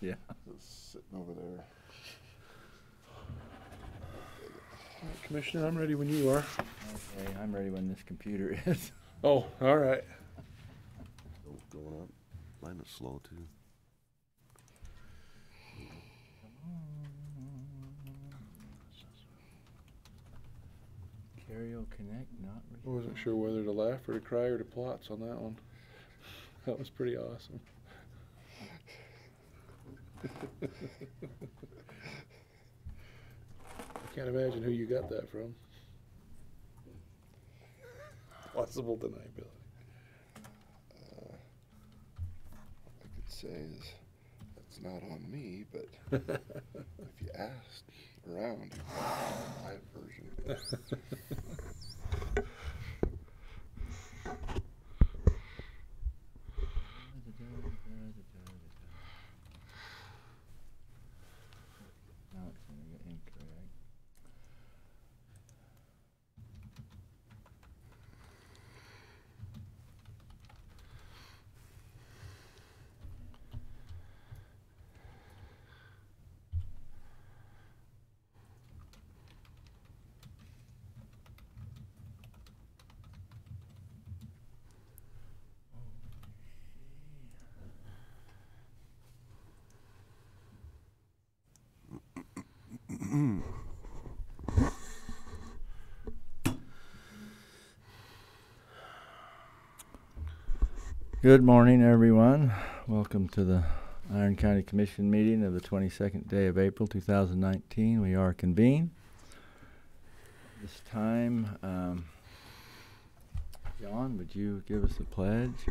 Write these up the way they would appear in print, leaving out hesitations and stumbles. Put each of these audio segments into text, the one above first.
Yeah. Just sitting over there. All right, Commissioner, I'm ready when you are. Okay, I'm ready when this computer is. Oh, all right. Oh, going up. Mine is slow too. Cario Connect not I wasn't sure whether to laugh or to cry or to plots on that one. That was pretty awesome. I can't imagine who you got that from. Possible deniability. I could say is that's not on me, but if you asked around, you my version. No, it's gonna get incorrect. Good morning, everyone. Welcome to the Iron County Commission meeting of the 22nd day of April 2019. We are convened. This time, John, would you give us a pledge?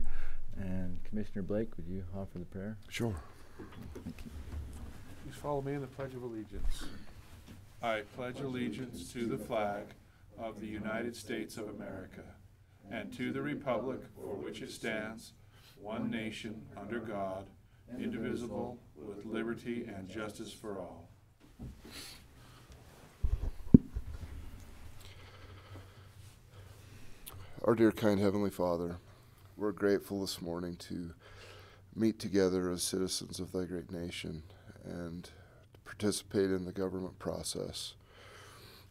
And Commissioner Blake, would you offer the prayer? Sure. Thank you. Please follow me in the Pledge of Allegiance. I pledge allegiance to the flag of the United States of America and to the republic for which it stands, one nation, under God, indivisible, with liberty and justice for all. Our dear kind Heavenly Father, we're grateful this morning to meet together as citizens of thy great nation and to participate in the government process.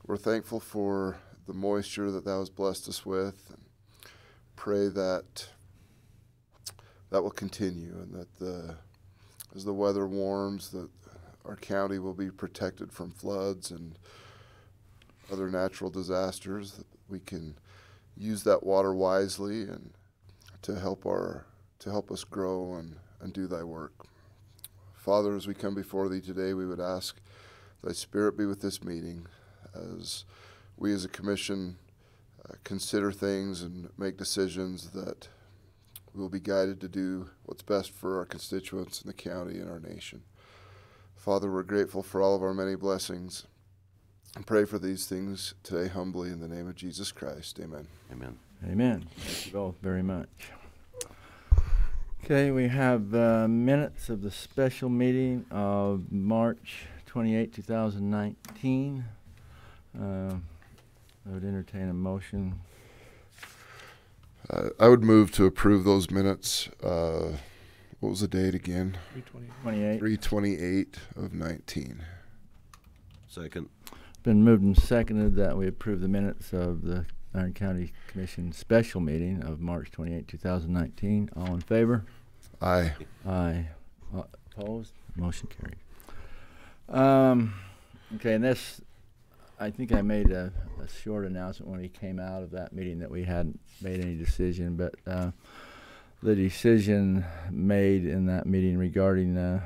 We're thankful for the moisture that thou hast blessed us with, and pray that that will continue, and that as the weather warms, that our county will be protected from floods and other natural disasters, that we can use that water wisely and to help us grow and do thy work. Father, as we come before thee today, we would ask thy Spirit be with this meeting as we as a commission consider things and make decisions, that we will be guided to do what's best for our constituents in the county and our nation. Father, we're grateful for all of our many blessings and pray for these things today humbly in the name of Jesus Christ. Amen. Amen. Amen. Thank you both very much. Okay, we have minutes of the special meeting of March 28, 2019. I would entertain a motion. I would move to approve those minutes. What was the date again? 328. 28. 3/28 of 19. Second. Been moved and seconded that we approve the minutes of the Iron County Commission special meeting of March 28, 2019. All in favor? Aye. Aye. Opposed? Motion carried. Okay, and this, I think I made a short announcement when we came out of that meeting that we hadn't made any decision, but the decision made in that meeting regarding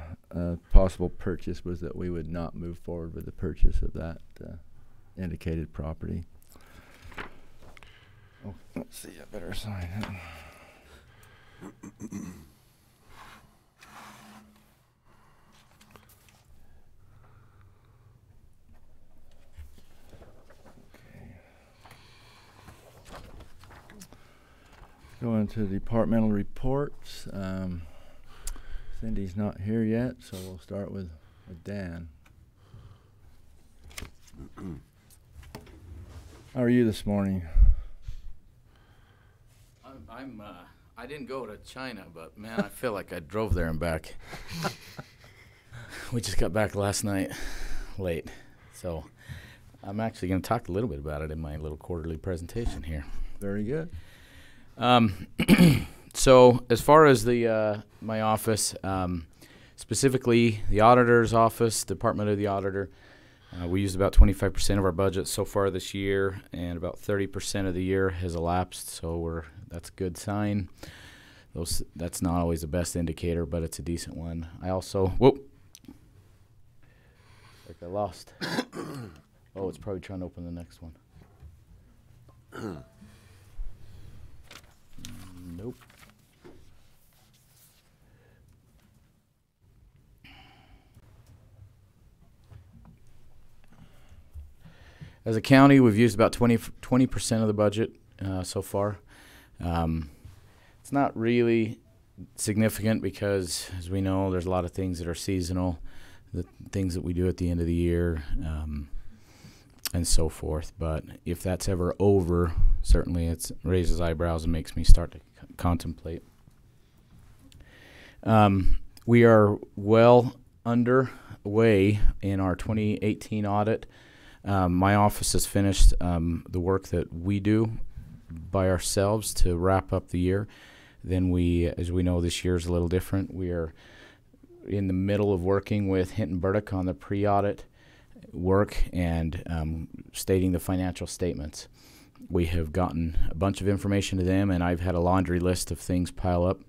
possible purchase was that we would not move forward with the purchase of that indicated property. Oh, let's see, I better sign it. Going to departmental reports. Cindy's not here yet, so we'll start with Dan. How are you this morning? I didn't go to China, but man, I feel like I drove there and back. We just got back last night late. So I'm actually going to talk a little bit about it in my little quarterly presentation here. Very good. So as far as the my office, specifically the auditor's office, Department of the Auditor, we used about 25% of our budget so far this year, and about 30% of the year has elapsed. So that's a good sign. That's not always the best indicator, but it's a decent one. I also like I lost. Oh, it's probably trying to open the next one. Nope. As a county, we've used about 20% of the budget so far. It's not really significant because, as we know, there's a lot of things that are seasonal, the things that we do at the end of the year, and so forth. But if that's ever over, certainly it raises eyebrows and makes me start to contemplate. We are well underway in our 2018 audit. My office has finished the work that we do by ourselves to wrap up the year. Then as we know, this year is a little different. We are in the middle of working with Hinton Burdick on the pre-audit work and stating the financial statements. We have gotten a bunch of information to them, and I've had a laundry list of things pile up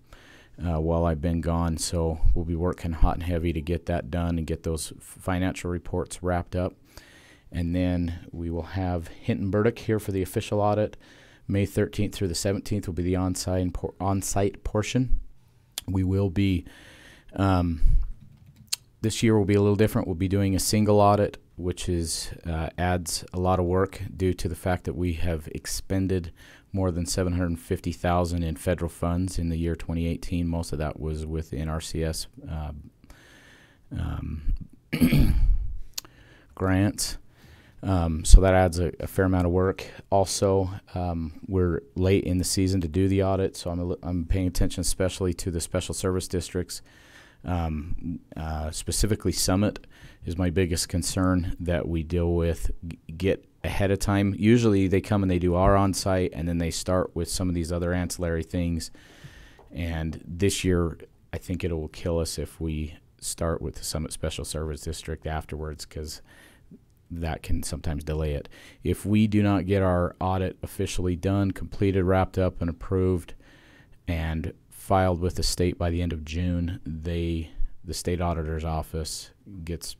while I've been gone. So we'll be working hot and heavy to get that done and get those financial reports wrapped up. And then we will have Hinton Burdick here for the official audit. May 13th through the 17th will be the on-site portion. We will be, this year will be a little different. We'll be doing a single audit, which adds a lot of work due to the fact that we have expended more than $750,000 in federal funds in the year 2018. Most of that was with NRCS grants. So that adds a fair amount of work. Also, we're late in the season to do the audit, so I'm paying attention especially to the special service districts. Specifically Summit is my biggest concern that we deal with, get ahead of time. Usually they come and they do our on-site, and then they start with some of these other ancillary things. And this year, I think it will kill us if we start with the Summit Special Service District afterwards, because that can sometimes delay it. If we do not get our audit officially done, completed, wrapped up, and approved, and filed with the state by the end of June, the state auditor's office gets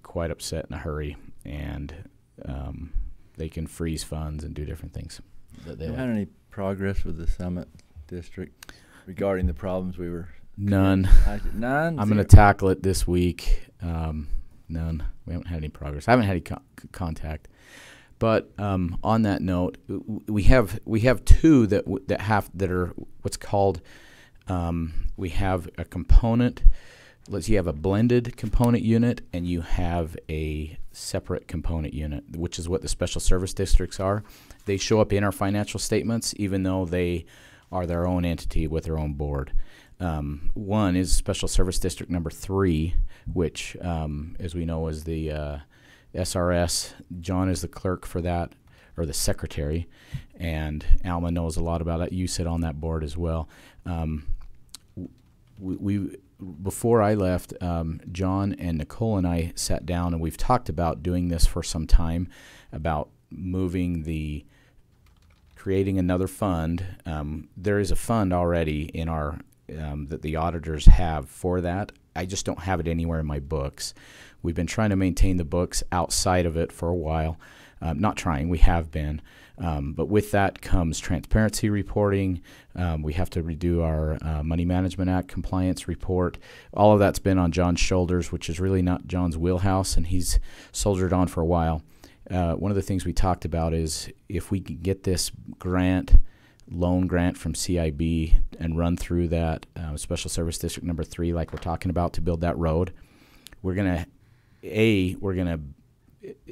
quite upset in a hurry, and they can freeze funds and do different things. Have you had any progress with the Summit District regarding the problems we were? None. None? I'm going to tackle it this week. None. We haven't had any progress. I haven't had any contact. But on that note, we have two that are what's called. We have a component. You have a blended component unit, and you have a separate component unit, which is what the special service districts are. They show up in our financial statements, even though they are their own entity with their own board. One is Special Service District number 3, which, as we know, is the SRS. John is the clerk for that, or the secretary, and Alma knows a lot about it. You sit on that board as well. Before I left, John and Nicole and I sat down, and we've talked about doing this for some time, about creating another fund. There is a fund already in our that the auditors have for that. I just don't have it anywhere in my books. We've been trying to maintain the books outside of it for a while. Not trying, we have been. But with that comes transparency reporting. We have to redo our Money Management Act compliance report. All of that's been on John's shoulders, which is really not John's wheelhouse, and he's soldiered on for a while. One of the things we talked about is if we can get this loan grant from CIB and run through that Special Service District number 3 like we're talking about to build that road, we're going to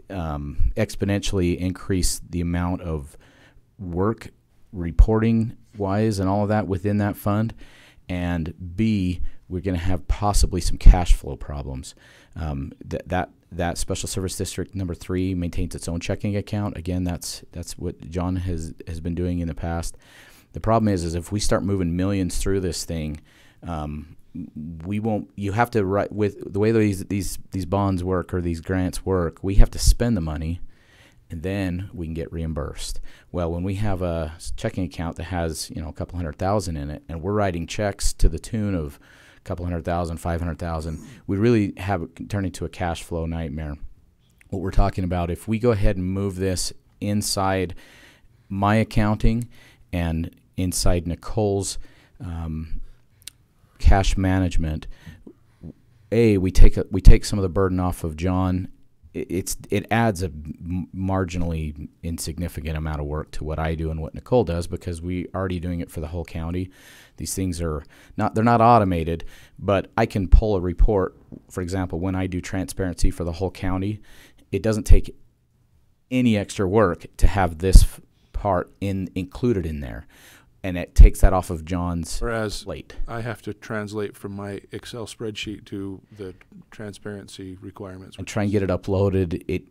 exponentially increase the amount of work reporting wise and all of that within that fund, and B, we're going to have possibly some cash flow problems. That Special Service District number 3 maintains its own checking account. Again, that's what John has been doing in the past. The problem is if we start moving millions through this thing, we won't. You have to write with the way these bonds work or these grants work. We have to spend the money, and then we can get reimbursed. Well, when we have a checking account that has a couple $100,000 in it, and we're writing checks to the tune of a couple $100,000, $500,000, we really have it turn into a cash flow nightmare. What we're talking about, if we go ahead and move this inside my accounting and inside Nicole's cash management, we take some of the burden off of John. It adds a marginally insignificant amount of work to what I do and what Nicole does, because we already doing it for the whole county. These things they're not automated, but I can pull a report. For example, when I do transparency for the whole county, it doesn't take any extra work to have this part included in there, and it takes that off of John's plate. I have to translate from my Excel spreadsheet to the transparency requirements. And try and get it uploaded.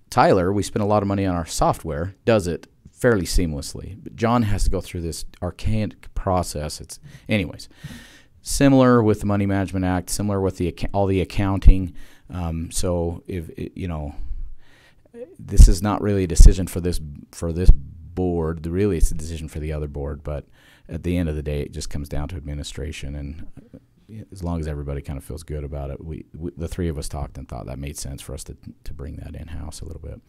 Tyler, we spend a lot of money on our software, does it fairly seamlessly. But John has to go through this archaic process. Anyways, similar with the Money Management Act, similar with all the accounting. So this is not really a decision for this board. Really, it's a decision for the other board. But at the end of the day, it just comes down to administration. And as long as everybody kind of feels good about it, we the three of us talked and thought that made sense for us to bring that in-house a little bit.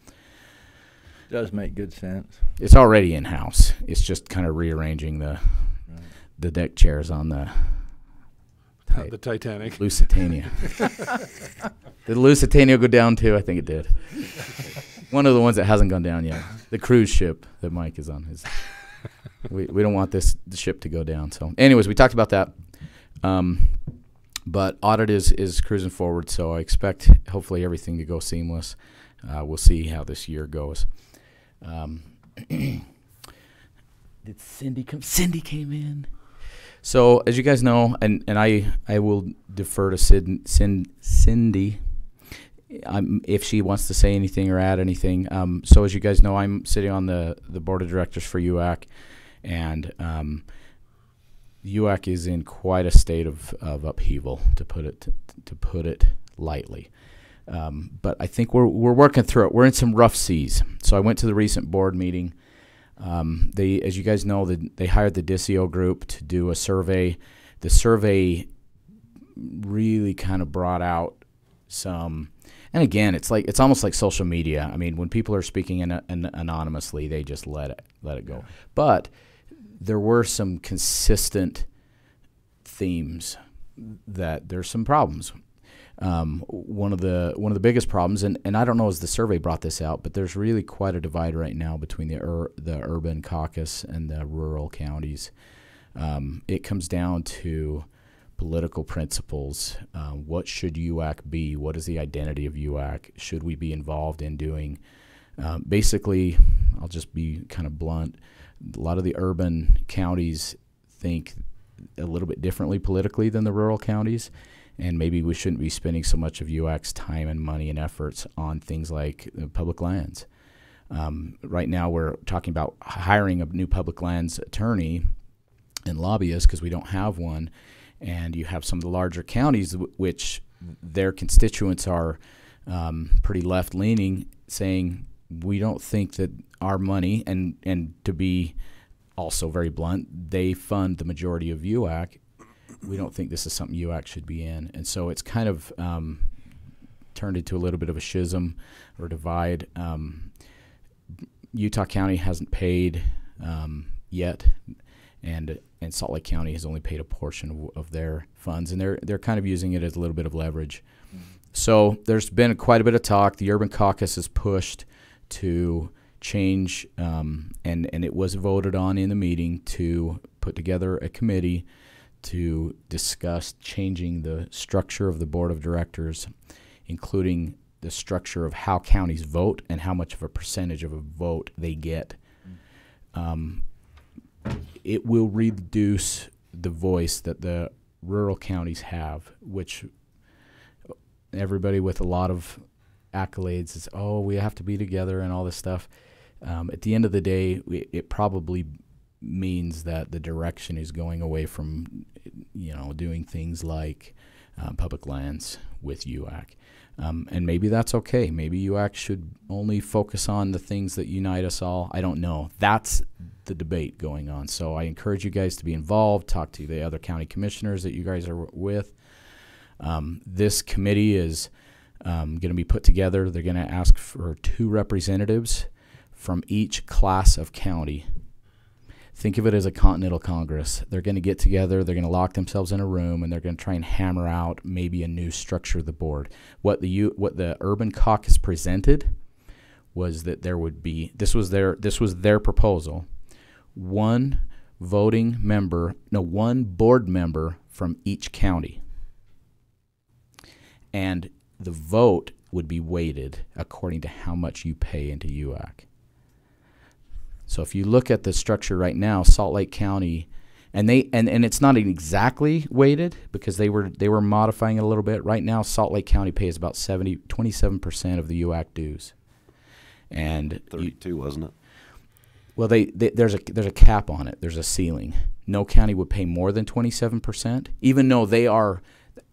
Does make good sense. It's already in-house. It's just kind of rearranging the deck chairs on the Titanic. Lusitania. Did Lusitania go down too? I think it did. One of the ones that hasn't gone down yet. The cruise ship that Mike is on. We don't want the ship to go down. So anyways, we talked about that. But audit is cruising forward, so I expect hopefully everything to go seamless. We'll see how this year goes. Did Cindy come? Cindy came in. So as you guys know, and I will defer to Cindy if she wants to say anything or add anything. So as you guys know, I'm sitting on the board of directors for UAC, and UAC is in quite a state of upheaval, to put it lightly. But I think we're working through it. We're in some rough seas. So I went to the recent board meeting. As you guys know, they hired the DISIO group to do a survey. The survey really kind of brought out some, and again, it's almost like social media. I mean, when people are speaking anonymously, they just let it go. But there were some consistent themes that there's some problems. One of the biggest problems, and I don't know as the survey brought this out, but there's really quite a divide right now between the urban caucus and the rural counties. It comes down to political principles. What should UAC be? What is the identity of UAC? Should we be involved in doing? Basically, I'll just be kind of blunt. A lot of the urban counties think a little bit differently politically than the rural counties. And maybe we shouldn't be spending so much of UAC's time and money and efforts on things like public lands. Right now we're talking about hiring a new public lands attorney and lobbyist because we don't have one. And you have some of the larger counties which their constituents are pretty left-leaning, saying we don't think that our money, and to be also very blunt, they fund the majority of UAC. We don't think this is something UAC should be in. And so it's kind of turned into a little bit of a schism or divide. Utah County hasn't paid yet, and Salt Lake County has only paid a portion of their funds, and they're kind of using it as a little bit of leverage. Mm-hmm. So there's been quite a bit of talk. The Urban Caucus has pushed to change, and it was voted on in the meeting to put together a committee to discuss changing the structure of the board of directors, including the structure of how counties vote and how much of a percentage of a vote they get. It will reduce the voice that the rural counties have, which everybody with a lot of accolades is, oh, we have to be together and all this stuff. At the end of the day, it probably means that the direction is going away from, doing things like public lands with UAC. And maybe that's okay. Maybe UAC should only focus on the things that unite us all. I don't know. That's the debate going on. So I encourage you guys to be involved, talk to the other county commissioners that you guys are with. This committee is going to be put together. They're going to ask for 2 representatives from each class of county. Think of it as a Continental Congress. They're going to get together, they're going to lock themselves in a room, and they're going to try and hammer out maybe a new structure of the board. What the Urban Caucus presented was that there would be, this was their proposal, one board member from each county. And the vote would be weighted according to how much you pay into UAC. So if you look at the structure right now, Salt Lake County, and it's not exactly weighted because they were modifying it a little bit. Right now, Salt Lake County pays about 27% of the UAC dues, and 32, wasn't it? Well, there's a cap on it. There's a ceiling. No county would pay more than 27%, even though they are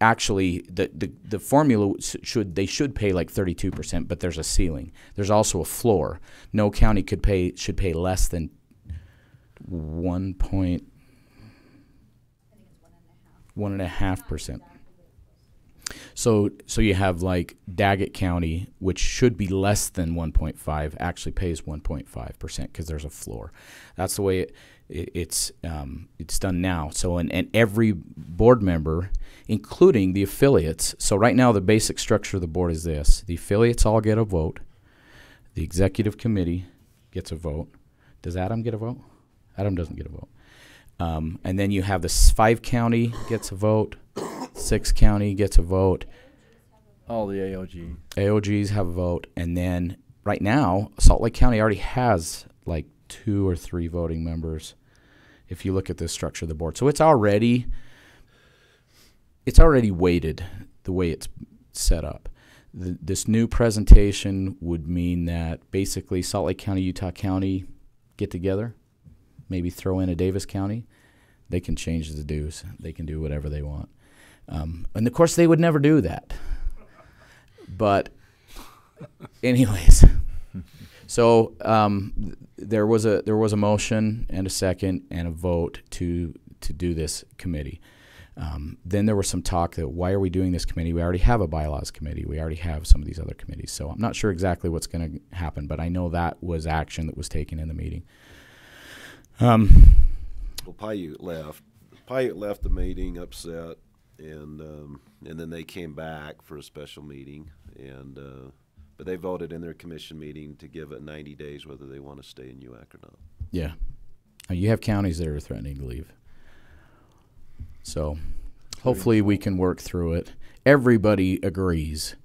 actually the formula should pay like 32%, but there's a ceiling. There's also a floor. No county should pay less than 1.5%. So you have like Daggett County, which should be less than 1.5, actually pays 1.5% because there's a floor. That's the way it's done now. So and every board member, including the affiliates. So right now the basic structure of the board is this: the affiliates all get a vote. The executive committee gets a vote. Does Adam get a vote? Adam doesn't get a vote. And then you have the 5 county gets a vote. 6 county gets a vote. All the AOG. AOGs have a vote. And then right now, Salt Lake County already has like 2 or 3 voting members if you look at the structure of the board. So it's already weighted the way it's set up. This new presentation would mean that basically Salt Lake County, Utah County get together, maybe throw in a Davis County. They can change the dues. They can do whatever they want. And of course, they would never do that. But anyways, so there was a motion and a second and a vote to do this committee. Then there was some talk that why are we doing this committee? We already have a bylaws committee. We already have some of these other committees. So I'm not sure exactly what's going to happen, but I know that was action that was taken in the meeting. Well, Paiute left. Paiute left the meeting upset, and then they came back for a special meeting, but they voted in their commission meeting to give it 90 days whether they want to stay in UAC or not. Yeah. You have counties that are threatening to leave. So hopefully we can work through it. Everybody agrees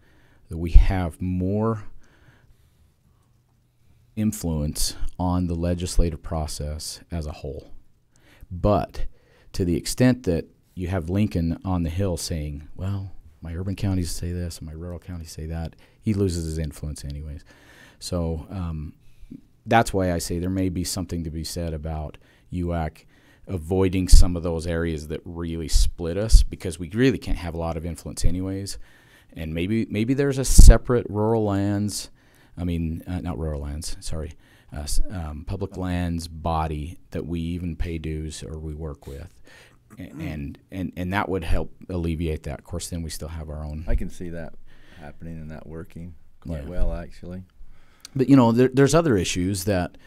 that we have more influence on the legislative process as a whole. But to the extent that you have Lincoln on the Hill saying, well, my urban counties say this and my rural counties say that, he loses his influence anyways. So that's why I say there may be something to be said about UAC avoiding some of those areas that really split us, because we really can't have a lot of influence anyways. And maybe there's a separate rural lands, not rural lands, sorry, public lands body that we even pay dues or we work with. And that would help alleviate that. Of course, then we still have our own. I can see that happening and that working quite well, actually. But, there's other issues that,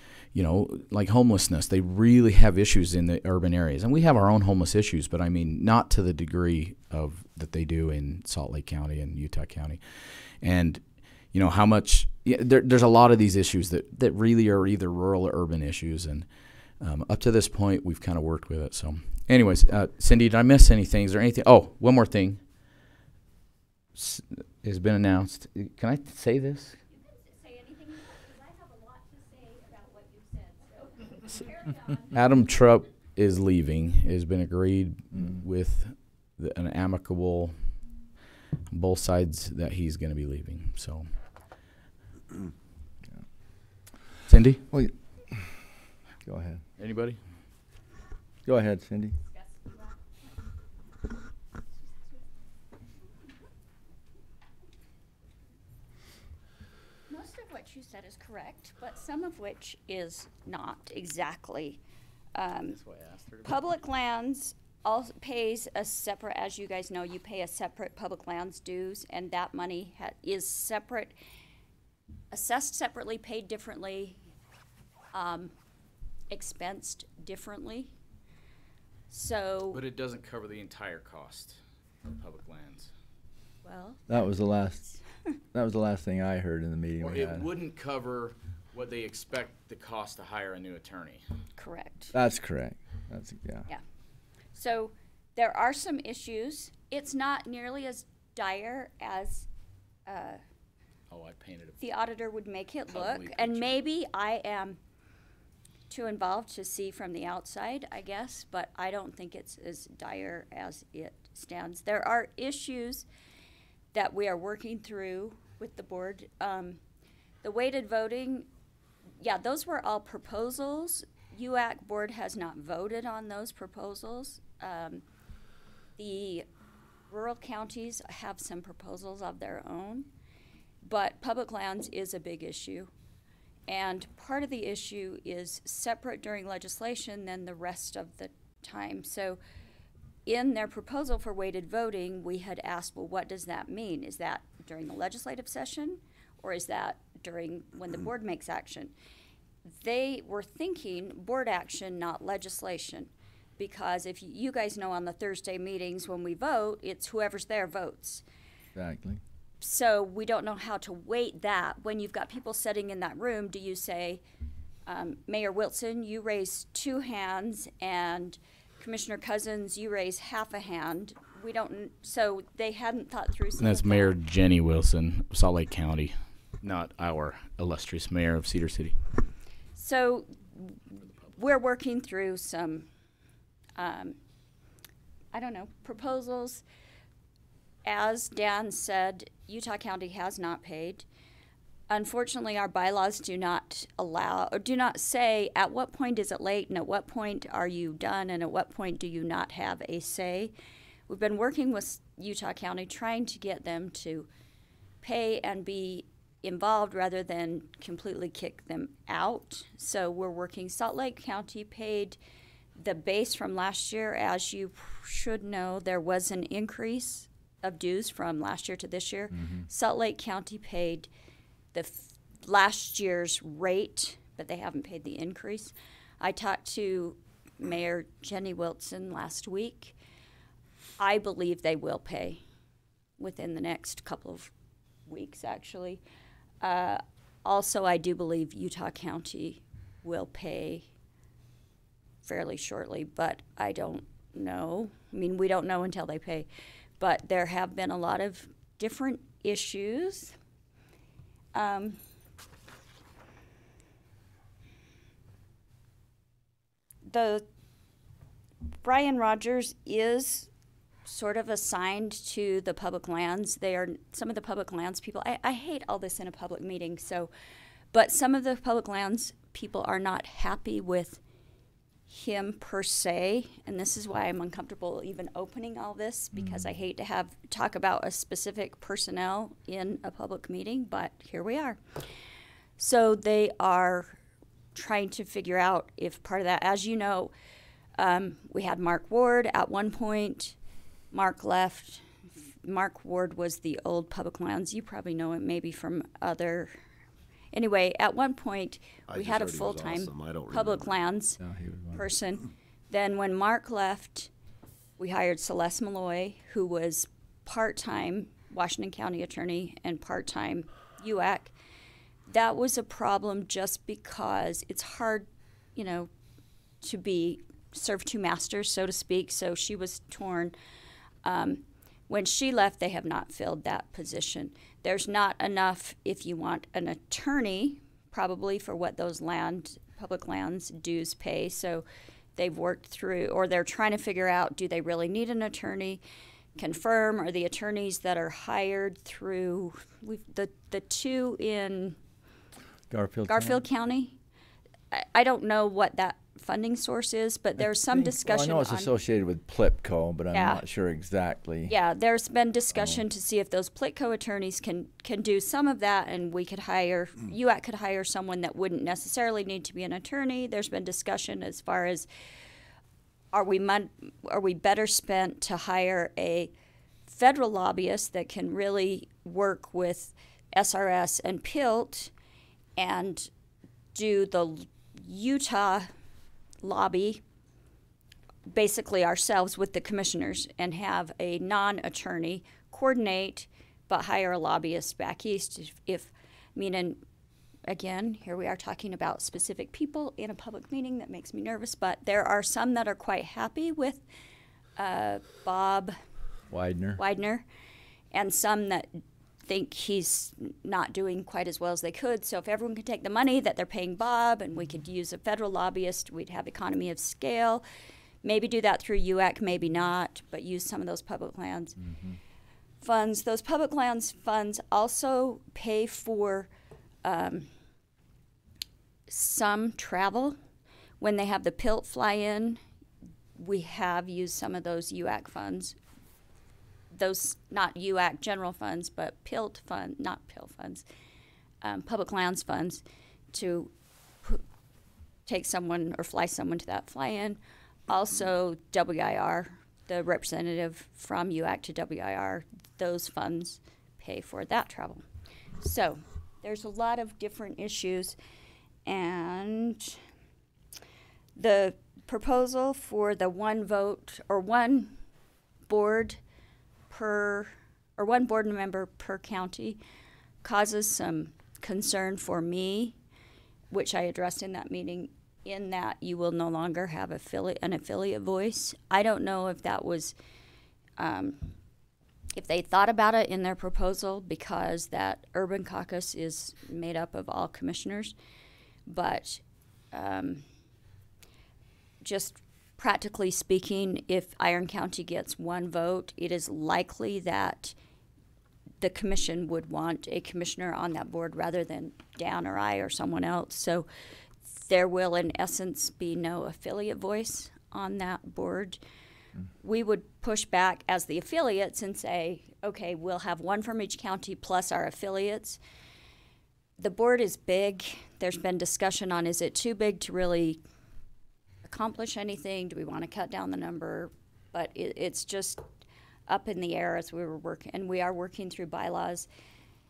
like homelessness. They really have issues in the urban areas. And we have our own homeless issues, but not to the degree of that they do in Salt Lake County and Utah County. And, how much there's a lot of these issues that really are either rural or urban issues. And up to this point, we've kind of worked with it. So anyways, Cindy, did I miss anything? Is there anything? Oh, one more thing has been announced. Can I say this? Adam Trupp is leaving. It has been agreed with an amicable, both sides that he's going to be leaving. So, Cindy, Well, go ahead. anybody? Go ahead, Cindy. Most of what you said is correct, but some of which is not exactly. Public lands also pays a separate, as you guys know, you pay a separate public lands dues, and that money is separate, assessed separately, paid differently, expensed differently. So, But it doesn't cover the entire cost of public lands. well, That was the last. That was the last thing I heard in the meeting Or we it had. wouldn't cover what they expect the cost to hire a new attorney. correct. That's correct. That's yeah. Yeah. So there are some issues. It's not nearly as dire as Oh, I painted the auditor would make it look. Ugly And picture. maybe I am too involved to see from the outside, I guess, but I don't think it's as dire as it stands. There are issues that we are working through with the board. The weighted voting, yeah, those were all proposals. UAC board has not voted on those proposals. The rural counties have some proposals of their own, but public lands is a big issue. And part of the issue is separate during legislation than the rest of the time. So in their proposal for weighted voting, we had asked, well, what does that mean? Is that during the legislative session, or is that during when the board makes action? They were thinking board action, not legislation, because if you guys know on the Thursday meetings when we vote, it's whoever's there votes. Exactly. So we don't know how to weight that. When you've got people sitting in that room, do you say, Mayor Wilson, you raise 2 hands, and Commissioner Cousins, you raise half a hand? We don't, so they hadn't thought through some And that's of Mayor that. Jenny Wilson, Salt Lake County, not our illustrious mayor of Cedar City. So we're working through some, I don't know, proposals. As Dan said, Utah County has not paid. Unfortunately, our bylaws do not allow, or do not say at what point is it late and at what point are you done and at what point do you not have a say. We've been working with Utah County trying to get them to pay and be involved rather than completely kick them out. So we're working. Salt Lake County paid the base from last year. As you should know, there was an increase of dues from last year to this year. Salt Lake County paid the last year's rate, but they haven't paid the increase. I talked to Mayor Jenny Wilson last week. I believe they will pay within the next couple of weeks, actually. Also, I do believe Utah County will pay fairly shortly, but I don't know. I mean, we don't know until they pay. But there have been a lot of different issues. The Brian Rogers is sort of assigned to the public lands. They are some of the public lands people. I hate all this in a public meeting, but some of the public lands people are not happy with him per se, and this is why I'm uncomfortable even opening all this, because I hate to talk about a specific personnel in a public meeting, but here we are. So they are trying to figure out if part of that, as you know, we had Mark Ward at one point. Mark left. Mark Ward was the old public lands. You probably know him maybe from other. Anyway, at one point, I we just had a heard he was full-time awesome. I don't public remember. lands No, he was one. person. Then when Mark left, we hired Celeste Malloy, who was part-time Washington County attorney and part-time UAC. That was a problem just because it's hard, to serve 2 masters, so to speak. So she was torn. When she left, they have not filled that position. There's not enough if you want an attorney, probably, for what those public lands dues pay. So they've worked through, or they're trying to figure out, do they really need an attorney? Confirm, are the attorneys that are hired through the two in Garfield County? I don't know what that funding source is, but there's some discussion. Well, I know it's on, associated with PLIPCO, but I'm Yeah. not sure exactly. Yeah, there's been discussion to see if those PLITCO attorneys can do some of that, and we could hire, UAC could hire someone that wouldn't necessarily need to be an attorney. There's been discussion as far as are we better spent to hire a federal lobbyist that can really work with SRS and PILT and do the Utah lobby basically ourselves with the commissioners, and have a non-attorney coordinate but hire a lobbyist back east if meaning, again, here we are talking about specific people in a public meeting. That makes me nervous, but there are some that are quite happy with Bob Widener, and some that think he's not doing quite as well as they could. So if everyone could take the money that they're paying Bob and we could use a federal lobbyist, we'd have economy of scale. Maybe do that through UAC, maybe not, but use some of those public lands funds. Those public lands funds also pay for some travel. When they have the PILT fly-in, we have used some of those UAC funds. Those, not UAC general funds, but PILT fund, not PILT funds, public lands funds, to take someone or fly someone to that fly-in. Also, WIR, the representative from UAC to WIR, those funds pay for that travel. So there's a lot of different issues, and the proposal for the one vote or one board per, or one board member per county causes some concern for me, which I addressed in that meeting, in that you will no longer have an affiliate voice. I don't know if that was, if they thought about it in their proposal, because that urban caucus is made up of all commissioners, but just practically speaking, if Iron County gets one vote, it is likely that the commission would want a commissioner on that board rather than Dan or I or someone else. So there will, in essence, be no affiliate voice on that board. We would push back as the affiliates and say, okay, we'll have one from each county plus our affiliates. The board is big. There's been discussion on, is it too big to really accomplish anything? Do we want to cut down the number? But it's just up in the air as we were working, and we are working through bylaws.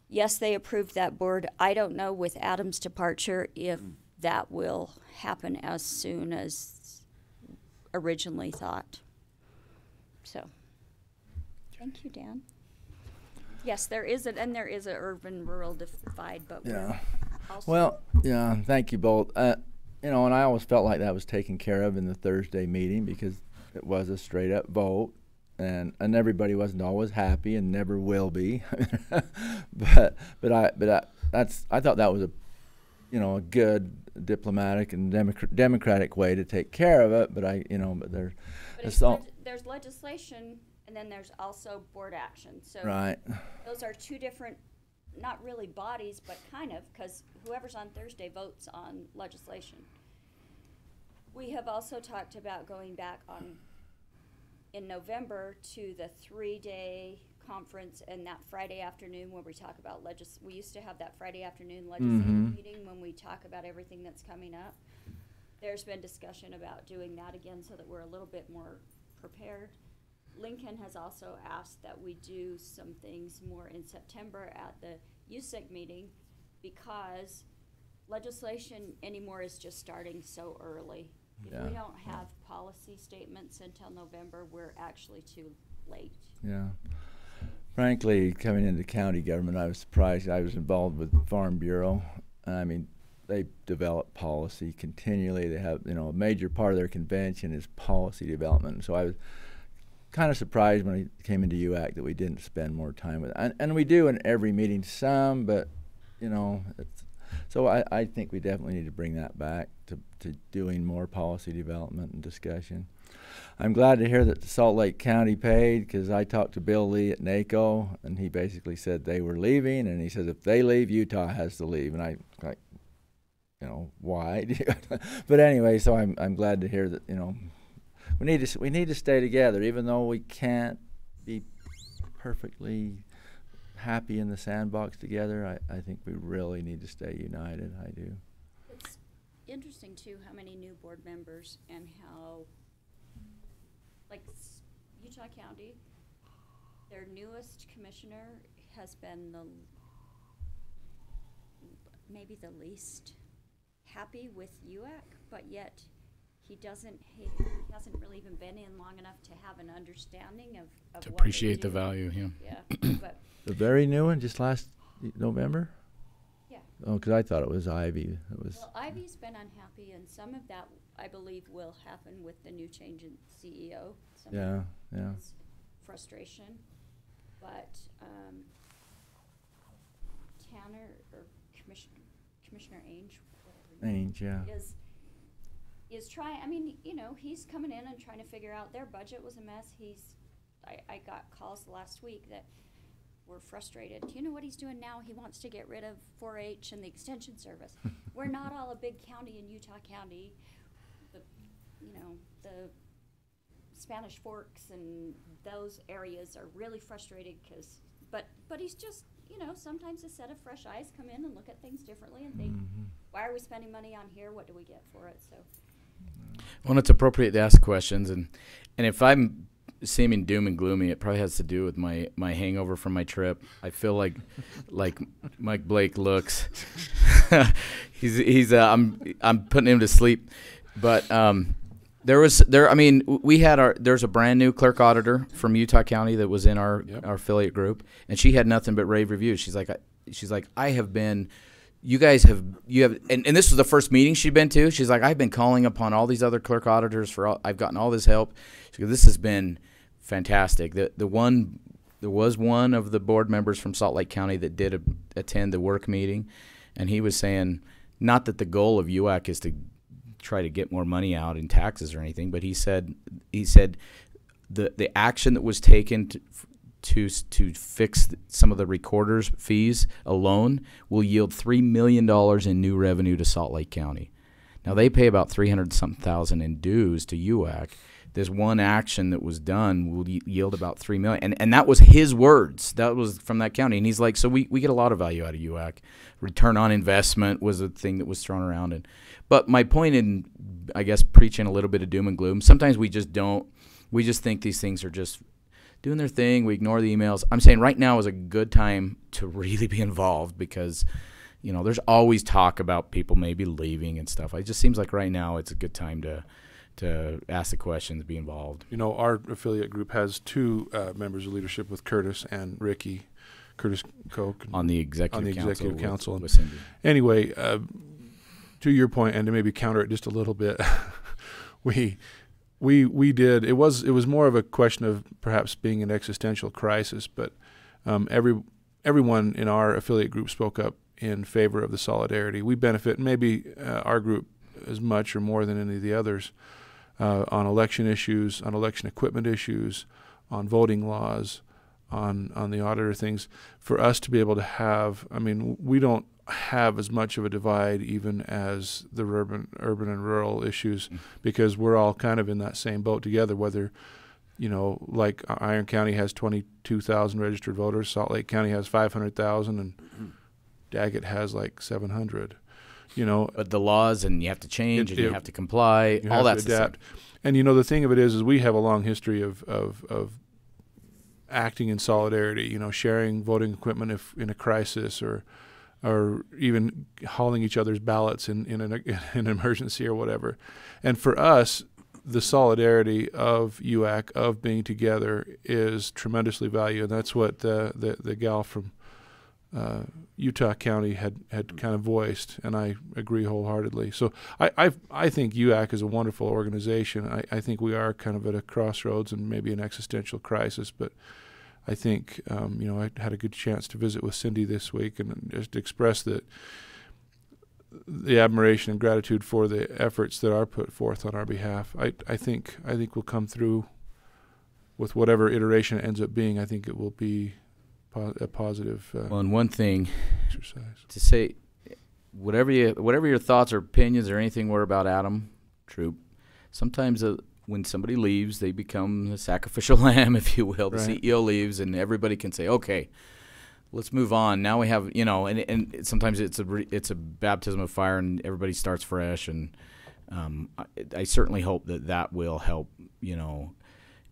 Yes, they approved that board. I don't know with Adam's departure if that will happen as soon as originally thought. So, thank you, Dan. Yes, there is an urban-rural divide, but we're also Well, yeah, thank you both. You know, and I always felt like that was taken care of in the Thursday meeting because it was a straight-up vote, and everybody wasn't always happy and never will be. but I thought that was a good diplomatic and democratic way to take care of it. But there's legislation, and then there's also board action. So right. Those are two different, not really bodies, but kind of, because whoever's on Thursday votes on legislation. We have also talked about going back in November to the 3-day conference and that Friday afternoon where we talk about we used to have that Friday afternoon legislative meeting when we talk about everything that's coming up. There's been discussion about doing that again so that we're a little bit more prepared. Lincoln has also asked that we do some things more in September at the USIC meeting, because legislation anymore is just starting so early. Yeah. If we don't have policy statements until November, we're actually too late. Yeah. Frankly, coming into county government, I was surprised. I was involved with Farm Bureau. I mean, they develop policy continually. They have, a major part of their convention is policy development. So I was kind of surprised when I came into UAC that we didn't spend more time with it. And we do in every meeting some, but, So I think we definitely need to bring that back to doing more policy development and discussion. I'm glad to hear that Salt Lake County paid, because I talked to Bill Lee at NACO, and he basically said they were leaving, and he says if they leave, Utah has to leave. And I like, you know, why? But anyway, so I'm glad to hear that, you know, we need to stay together, even though we can't be perfectly happy in the sandbox together. I think we really need to stay united. I do. It's interesting too how many new board members and how, like Utah County, their newest commissioner has been maybe the least happy with UAC, but yet he hasn't really even been in long enough to have an understanding of To what appreciate the do. value, yeah. Yeah, but The very new one, just last November? yeah. Oh, because I thought it was Ivy. It was. Well, Ivy's been unhappy, and some of that, I believe, will happen with the new change in CEO. Some of Yeah, yeah. it's frustration, but Tanner or Commissioner Ainge, whatever his Ainge, yeah. name is trying. I mean, you know, he's coming in and trying to figure out their budget was a mess. I got calls last week that were frustrated. Do you know what he's doing now? He wants to get rid of 4-H and the extension service. We're not all a big county in Utah County. The Spanish Forks and those areas are really frustrated but he's just, you know, sometimes a set of fresh eyes come in and look at things differently and think, why are we spending money on here? What do we get for it? So, Well, it's appropriate to ask questions, and if I'm seeming doom and gloomy, it probably has to do with my hangover from my trip. I feel like Mike Blake looks. I'm putting him to sleep, but there's a brand new clerk auditor from Utah County that was in our affiliate group, and she had nothing but rave reviews. She's like, I have been. You have, and this was the first meeting she'd been to. She's like, I've been calling upon all these other clerk auditors I've gotten all this help. She goes, this has been fantastic. There was one of the board members from Salt Lake County that did attend the work meeting, and he was saying, not that the goal of UAC is to try to get more money out in taxes or anything, but he said the action that was taken to fix some of the recorders' fees alone will yield $3 million in new revenue to Salt Lake County. Now, they pay about $300,000 in dues to UAC. This one action that was done will yield about $3 million. And that was his words. That was from that county. And he's like, so we get a lot of value out of UAC. Return on investment was a thing that was thrown around. But my point in, I guess, preaching a little bit of doom and gloom, sometimes we just think these things are just doing their thing. We ignore the emails. I'm saying right now is a good time to really be involved because, you know, there's always talk about people maybe leaving and stuff. It just seems like right now it's a good time to ask the questions, be involved. You know, our affiliate group has two members of leadership with Curtis and Ricky, Curtis Koch. On the executive council. With Cindy. Anyway, to your point, and to maybe counter it just a little bit, we did. It was more of a question of perhaps being an existential crisis, but everyone in our affiliate group spoke up in favor of the solidarity. We benefit, maybe our group as much or more than any of the others, on election issues, on election equipment issues, on voting laws, on the auditor things. For us to be able to have, I mean, we don't have as much of a divide even as the urban and rural issues, because we're all kind of in that same boat together, whether, you know, like Iron County has 22,000 registered voters, Salt Lake County has 500,000, and Daggett has like 700. You know, but the laws, and you have to change, and you have to comply, all that's the same. And you know, the thing of it is we have a long history of acting in solidarity. You know, sharing voting equipment if in a crisis, or even hauling each other's ballots in an emergency or whatever. And for us, the solidarity of UAC, of being together, is tremendously valued. And that's what the gal from Utah County had kind of voiced, and I agree wholeheartedly. So I think UAC is a wonderful organization. I think we are kind of at a crossroads and maybe an existential crisis, but I think, you know, I had a good chance to visit with Cindy this week and just express that the admiration and gratitude for the efforts that are put forth on our behalf. I think we'll come through with whatever iteration it ends up being. I think it will be a positive Well, and one thing exercise. to say, whatever your thoughts or opinions or anything were about Adam Troop, sometimes when somebody leaves, they become the sacrificial lamb, if you will. The Right. CEO leaves, and everybody can say, okay, let's move on. Now we have, and sometimes it's a baptism of fire, and everybody starts fresh. And I certainly hope that will help.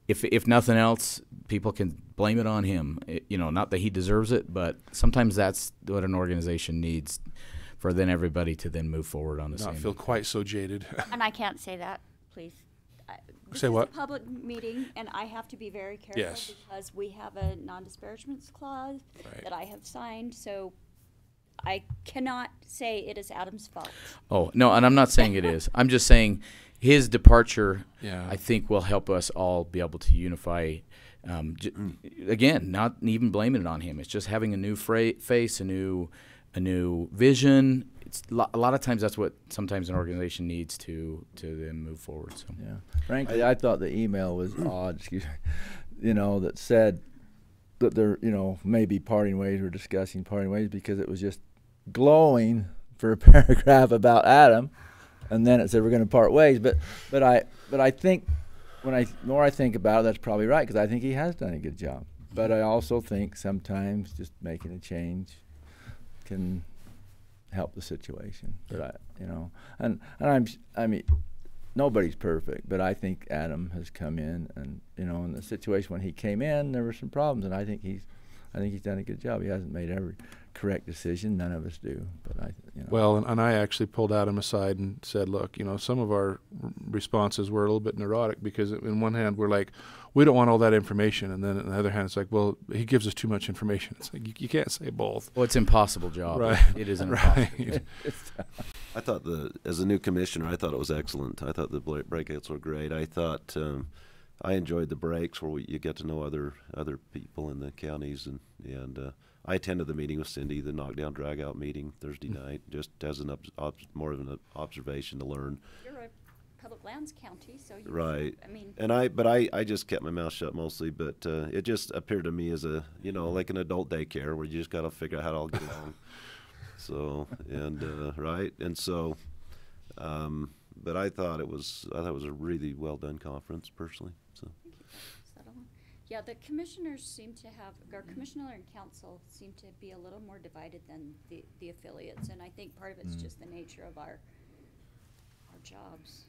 If nothing else, people can blame it on him. Not that he deserves it, but sometimes that's what an organization needs, for then everybody to then move forward on the same. Not feel quite so jaded. And I can't say that, please. This Say is what? a public meeting, and I have to be very careful Yes. because we have a non-disparagements clause Right. that I have signed, so I cannot say it is Adam's fault. Oh, no, and I'm not saying it is. I'm just saying his departure, Yeah. I think, will help us all be able to unify. Again, not even blaming it on him. It's just having a new face, a new vision. It's a lot of times that's what sometimes an organization needs to then move forward. So Yeah. Frankly, I thought the email was odd, that said that they're, maybe parting ways or discussing parting ways, because it was just glowing for a paragraph about Adam, and then it said we're going to part ways. But I think when more I think about it, that's probably right, because I think he has done a good job. But I also think sometimes just making a change can help the situation. But I mean, nobody's perfect, but I think Adam has come in, and in the situation when he came in, there were some problems, and I think he's done a good job. He hasn't made every correct decision. None of us do, but Well, and I actually pulled Adam aside and said, look, some of our responses were a little bit neurotic, because in one hand we're like, we don't want all that information, and then on the other hand it's like, well, he gives us too much information. It's like you can't say both. well, it's an impossible job. Right. It is an impossible. Right. I thought as a new commissioner, I thought it was excellent. I thought the breakouts were great. I thought I enjoyed the breaks where you get to know other people in the counties, and I attended the meeting with Cindy, the knockdown drag out meeting Thursday night, just as more of an observation to learn. You're a public lands county, so you Right. I mean, And I just kept my mouth shut mostly, but it just appeared to me as like an adult daycare where you just got to figure out how to all get along. So, right. And so, but I thought it was a really well done conference personally. So, settle. Yeah, the commissioners seem to have, our commissioner and council seem to be a little more divided than the affiliates, and I think part of it's just the nature of our jobs.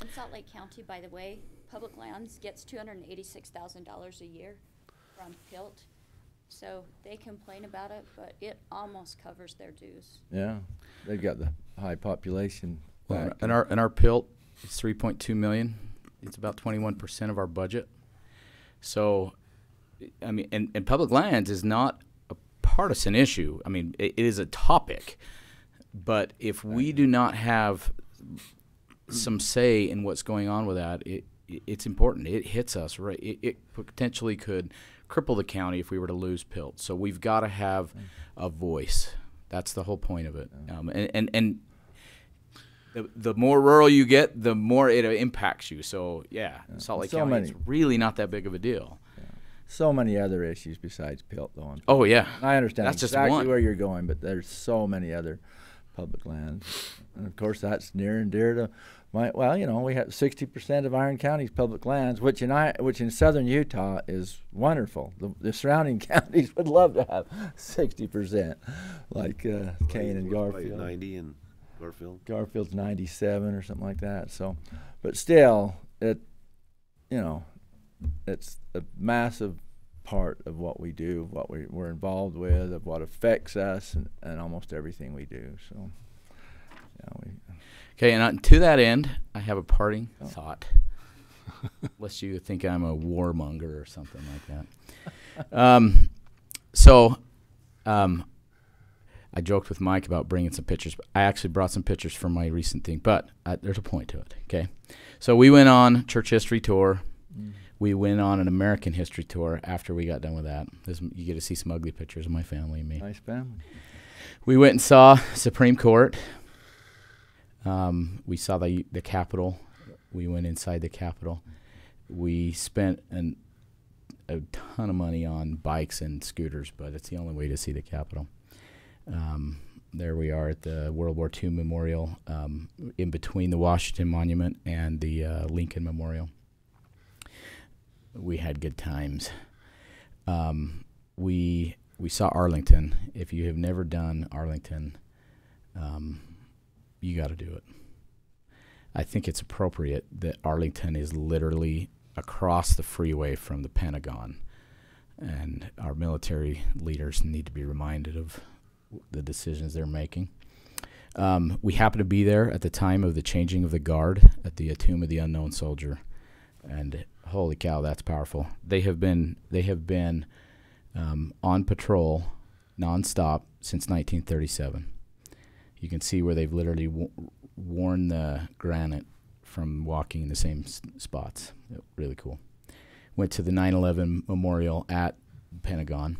In Salt Lake County, by the way, Public Lands gets $286,000 a year from PILT, so they complain about it, but it almost covers their dues. Yeah, they've got the high population. Well, back. and our PILT is $3.2 million. It's about 21% of our budget. So, I mean, and public lands is not a partisan issue. I mean, it is a topic, but if we do not have some say in what's going on with that, it's important. It hits us, right? It potentially could cripple the county if we were to lose PILT. So we've got to have a voice. That's the whole point of it. And the more rural you get, the more it impacts you. So Salt Lake County, it's really not that big of a deal. So many other issues besides PILT, though. Oh yeah, I understand that's exactly just one. where you're going, but there's so many other public lands, and of course that's near and dear to my. Well, we have 60% of Iron County's public lands, which in southern Utah is wonderful. The surrounding counties would love to have 60%, like Kane and Garfield. 90 in Garfield. Garfield's 97 or something like that. So, but still, it's a massive part of what we do, what we're involved with, of what affects us, and almost everything we do. So, Okay, and to that end, I have a parting thought. Lest you think I'm a warmonger or something like that. I joked with Mike about bringing some pictures. But I actually brought some pictures from my recent thing, but there's a point to it. Okay, so we went on church history tour. We went on an American history tour after we got done with that. You get to see some ugly pictures of my family and me. Nice family. We went and saw Supreme Court. We saw the Capitol. We went inside the Capitol. We spent a ton of money on bikes and scooters, but it's the only way to see the Capitol. There we are at the World War II Memorial, in between the Washington Monument and the Lincoln Memorial. We had good times. We saw Arlington. If you have never done Arlington, you got to do it. I think it's appropriate that Arlington is literally across the freeway from the Pentagon, and our military leaders need to be reminded of the decisions they're making. We happened to be there at the time of the changing of the guard at the Tomb of the Unknown Soldier, and holy cow, that's powerful. They have been on patrol nonstop since 1937. You can see where they've literally worn the granite from walking in the same spots. Really cool. Went to the 9/11 memorial at the Pentagon.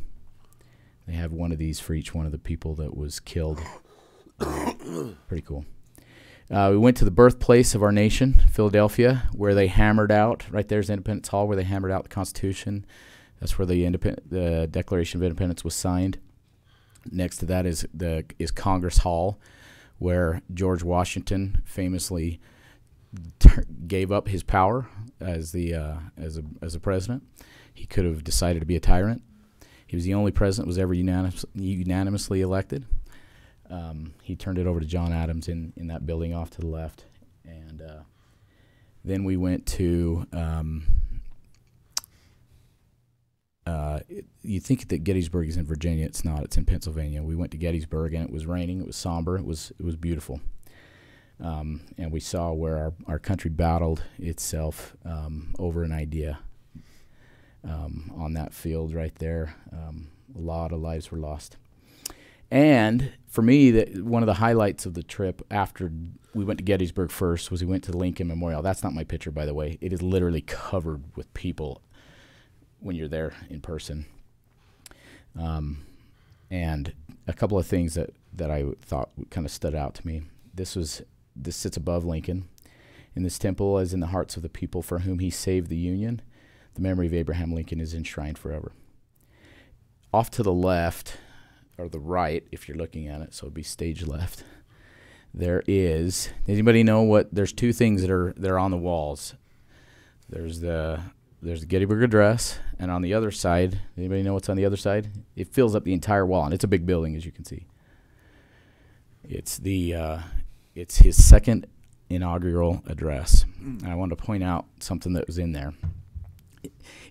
They have one of these for each one of the people that was killed. Pretty cool. We went to the birthplace of our nation, Philadelphia, where they hammered out, right there's Independence Hall, where they hammered out the Constitution. That's where the Declaration of Independence was signed. Next to that is Congress Hall, where George Washington famously gave up his power as a president. He could have decided to be a tyrant. He was the only president that was ever unanimously elected. He turned it over to John Adams in that building off to the left. And then we went to, you think that Gettysburg is in Virginia. It's not. It's in Pennsylvania. We went to Gettysburg, and it was raining. It was somber. It was beautiful. And we saw where our country battled itself over an idea on that field right there. A lot of lives were lost. And for me, one of the highlights of the trip after we went to Gettysburg first was we went to the Lincoln Memorial. That's not my picture, by the way. It is literally covered with people when you're there in person. And a couple of things that I thought kind of stood out to me. This sits above Lincoln. In this temple, as in the hearts of the people for whom he saved the Union, the memory of Abraham Lincoln is enshrined forever. Off to the left, or the right, if you're looking at it, so it'd be stage left, does anybody know there's two things that are on the walls. There's the Gettysburg Address, and on the other side, anybody know what's on the other side? It fills up the entire wall, and it's a big building, as you can see. It's his second inaugural address. And I wanted to point out something that was in there.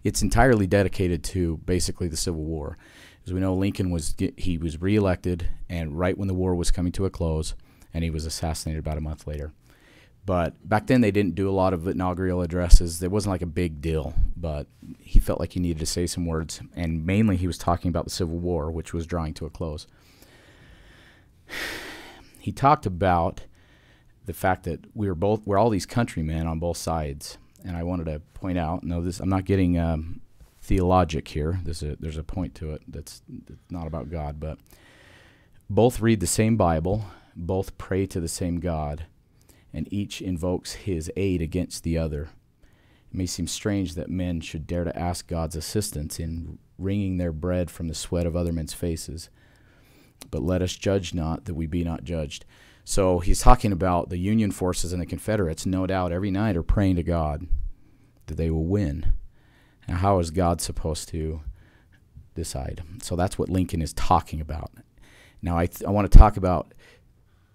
It's entirely dedicated to basically the Civil War. As we know, Lincoln was reelected, and right when the war was coming to a close, and he was assassinated about a month later. But back then they didn't do a lot of inaugural addresses. It wasn't like a big deal, but he felt like he needed to say some words, and mainly he was talking about the Civil War, which was drawing to a close. He talked about the fact that we're all these countrymen on both sides, and I wanted to point out, I'm not getting theologic here. There's a point to it that's not about God, but both read the same Bible, both pray to the same God, and each invokes his aid against the other. It may seem strange that men should dare to ask God's assistance in wringing their bread from the sweat of other men's faces, but let us judge not that we be not judged. So he's talking about the Union forces and the Confederates, no doubt, every night are praying to God that they will win. Now, how is God supposed to decide? So that's what Lincoln is talking about. Now, I want to talk about,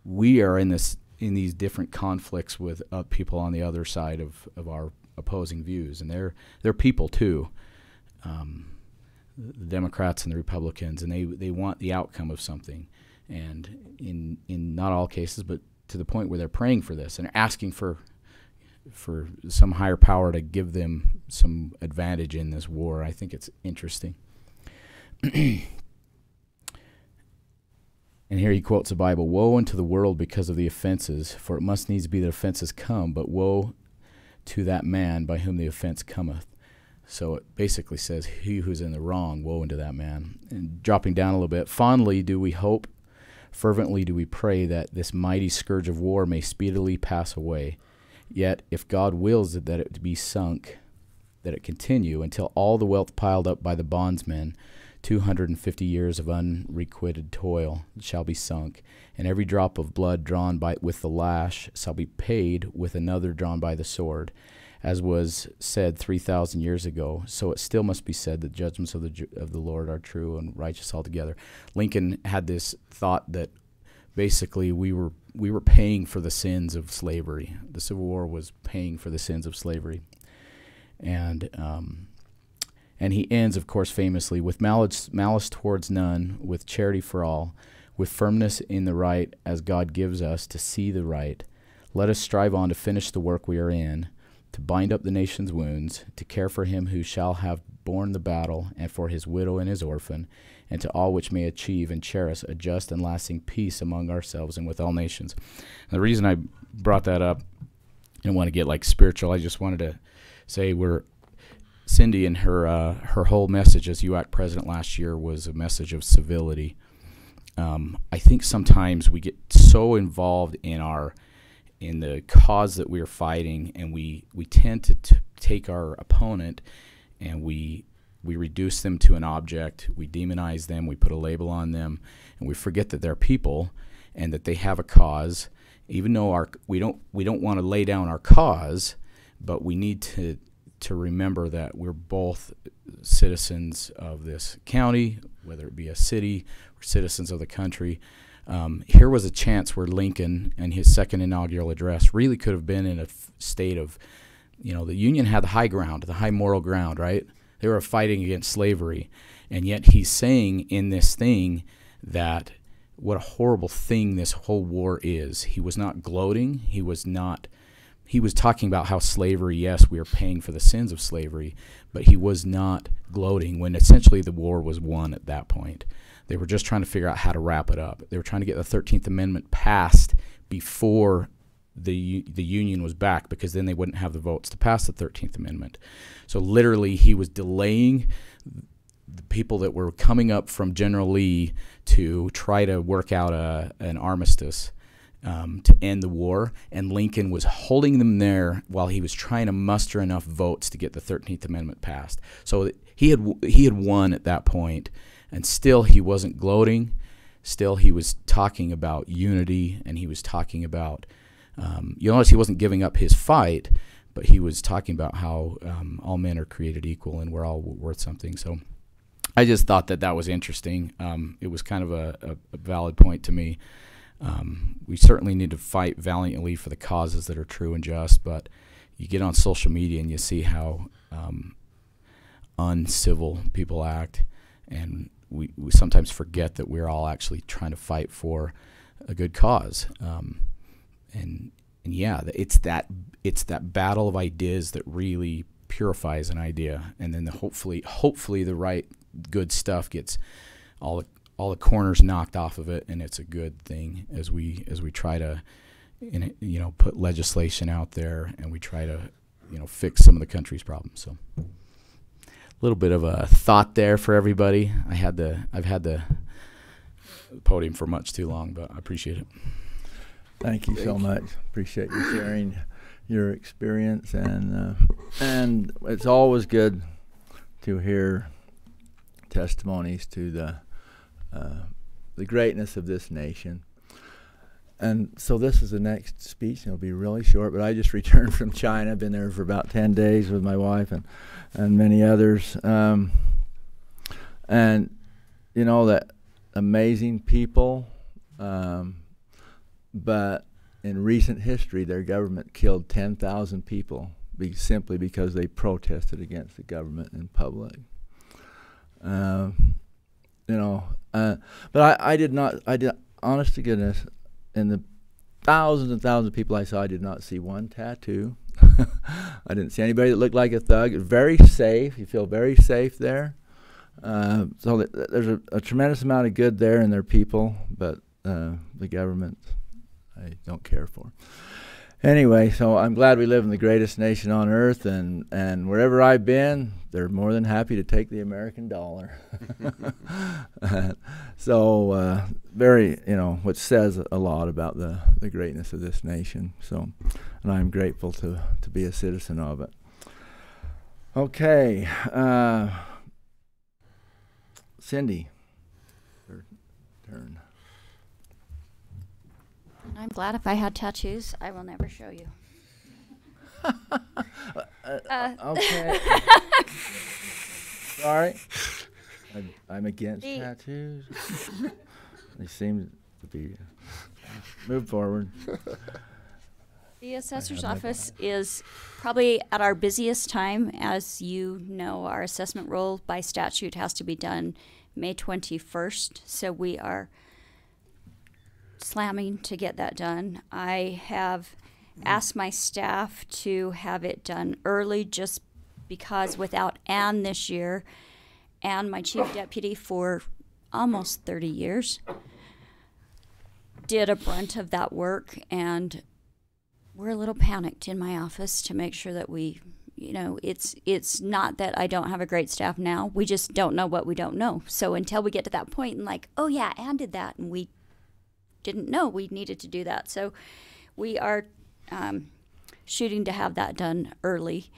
we are in these different conflicts with people on the other side of our opposing views, and they're people too, the Democrats and the Republicans, and they want the outcome of something, and in not all cases, but to the point where they're praying for this and asking for some higher power to give them some advantage in this war. I think it's interesting. And here he quotes the Bible, "Woe unto the world because of the offenses, for it must needs be that offenses come, but woe to that man by whom the offense cometh." So it basically says, he who's in the wrong, woe unto that man. And dropping down a little bit, "Fondly do we hope Fervently do we pray that this mighty scourge of war may speedily pass away. Yet, if God wills that it be sunk, that it continue until all the wealth piled up by the bondsmen, 250 years of unrequited toil shall be sunk, and every drop of blood drawn with the lash shall be paid with another drawn by the sword. As was said 3,000 years ago, so it still must be said that judgments of the Lord are true and righteous altogether. Lincoln had this thought that basically we were paying for the sins of slavery. The Civil War was paying for the sins of slavery, and he ends, of course, famously with malice towards none, with charity for all, with firmness in the right as God gives us to see the right. Let us strive on to finish the work we are in, to bind up the nation's wounds, to care for him who shall have borne the battle, and for his widow and his orphan, and to all which may achieve and cherish a just and lasting peace among ourselves and with all nations. And the reason I brought that up, I didn't want to get like spiritual, I just wanted to say Cindy and her whole message as UAC president last year was a message of civility. I think sometimes we get so involved in the cause that we are fighting, and we tend to take our opponent and we reduce them to an object, we demonize them, we put a label on them, and we forget that they're people and that they have a cause. Even though we don't want to lay down our cause, but we need to remember that we're both citizens of this county, whether it be a city or citizens of the country. Here was a chance where Lincoln, in his second inaugural address, really could have been in a state of, the Union had the high ground, the high moral ground, right? They were fighting against slavery. And yet he's saying in this thing that what a horrible thing this whole war is. He was not gloating. He was talking about how slavery, yes, we are paying for the sins of slavery, but he was not gloating when essentially the war was won at that point. They were just trying to figure out how to wrap it up. They were trying to get the 13th Amendment passed before the Union was back, because then they wouldn't have the votes to pass the 13th Amendment. So literally he was delaying the people that were coming up from General Lee to try to work out an armistice to end the war, and Lincoln was holding them there while he was trying to muster enough votes to get the 13th Amendment passed. So he had won at that point, and still he wasn't gloating. Still he was talking about unity, and he was talking about, you'll notice he wasn't giving up his fight, but he was talking about how all men are created equal and we're all worth something. So I just thought that was interesting. It was kind of a valid point to me. We certainly need to fight valiantly for the causes that are true and just, but you get on social media and you see how uncivil people act, and we sometimes forget that we're all actually trying to fight for a good cause. And yeah, it's that battle of ideas that really purifies an idea, and then hopefully the right good stuff gets all the corners knocked off of it, and it's a good thing as we try to put legislation out there, and we try to fix some of the country's problems. So a little bit of a thought there for everybody. I've had the podium for much too long, but I appreciate it. Thank you so much. Appreciate you sharing your experience, and it's always good to hear testimonies to the greatness of this nation. And so this is the next speech. It'll be really short, but I just returned from China. I've been there for about 10 days with my wife and many others. And that amazing people, but in recent history, their government killed 10,000 people simply because they protested against the government in public. But I did, honest to goodness, in the thousands and thousands of people I saw, I did not see one tattoo. I didn't see anybody that looked like a thug. Very safe. You feel very safe there. So there's a tremendous amount of good there in their people, but the government I don't care for. Anyway, so I'm glad we live in the greatest nation on earth, and wherever I've been, they're more than happy to take the American dollar. So very, which says a lot about the greatness of this nation. So, and I'm grateful to be a citizen of it. Okay, Cindy, your turn. I'm glad if I had tattoos, I will never show you. Okay. Sorry. I'm against The- tattoos. They seem to be. Move forward. The assessor's have my office is probably at our busiest time. As you know, our assessment roll by statute has to be done May 21st, so we are slamming to get that done. I have asked my staff to have it done early just because without Ann this year, and my chief deputy for almost 30 years, did a brunt of that work, and we're a little panicked in my office to make sure that we, it's not that I don't have a great staff now. We just don't know what we don't know. So until we get to that point and like, oh yeah, Ann did that, and we didn't know we needed to do that. So we are shooting to have that done early,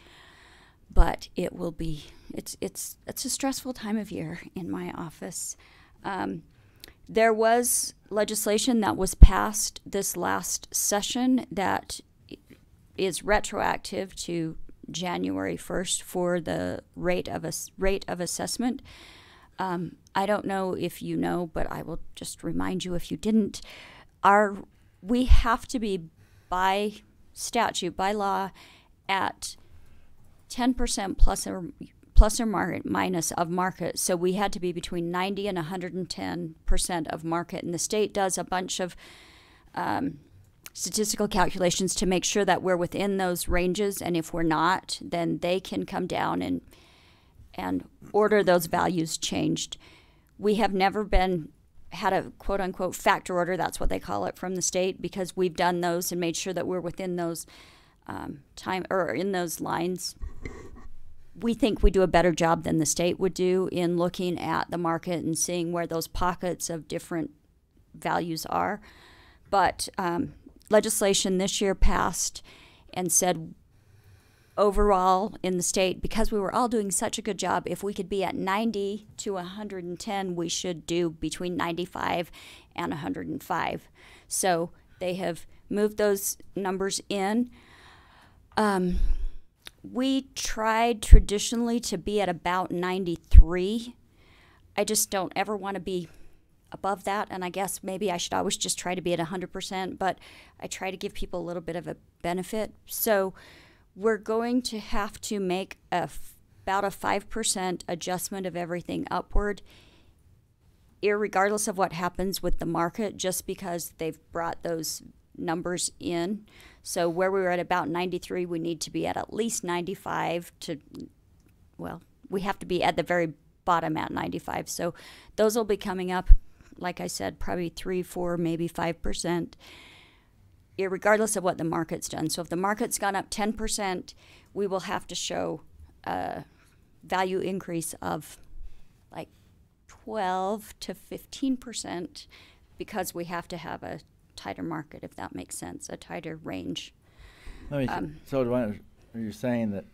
but it will be, it's a stressful time of year in my office. There was legislation that was passed this last session that is retroactive to January 1st for the rate of assessment. I don't know if you know, but I will just remind you if you didn't. We have to be by statute, by law, at 10% plus or minus of market. So we had to be between 90 and 110% of market. And the state does a bunch of statistical calculations to make sure that we're within those ranges. And if we're not, then they can come down and order those values changed. We have never had a quote unquote factor order, that's what they call it, from the state, because we've done those and made sure that we're within those in those lines. We think we do a better job than the state would do in looking at the market and seeing where those pockets of different values are. But legislation this year passed and said overall in the state, because we were all doing such a good job, if we could be at 90 to 110, we should do between 95 and 105. So they have moved those numbers in. We tried traditionally to be at about 93. I just don't ever want to be above that, and I guess maybe I should always just try to be at 100%, but I try to give people a little bit of a benefit. So we're going to have to make about a 5% adjustment of everything upward, irregardless of what happens with the market, just because they've brought those numbers in. So where we were at about 93, we need to be at least 95 we have to be at the very bottom at 95. So those will be coming up, like I said, probably 3, 4, maybe 5%. Irregardless of what the market's done. So if the market's gone up 10%, we will have to show a value increase of like 12 to 15% because we have to have a tighter market, if that makes sense, a tighter range. So are you saying that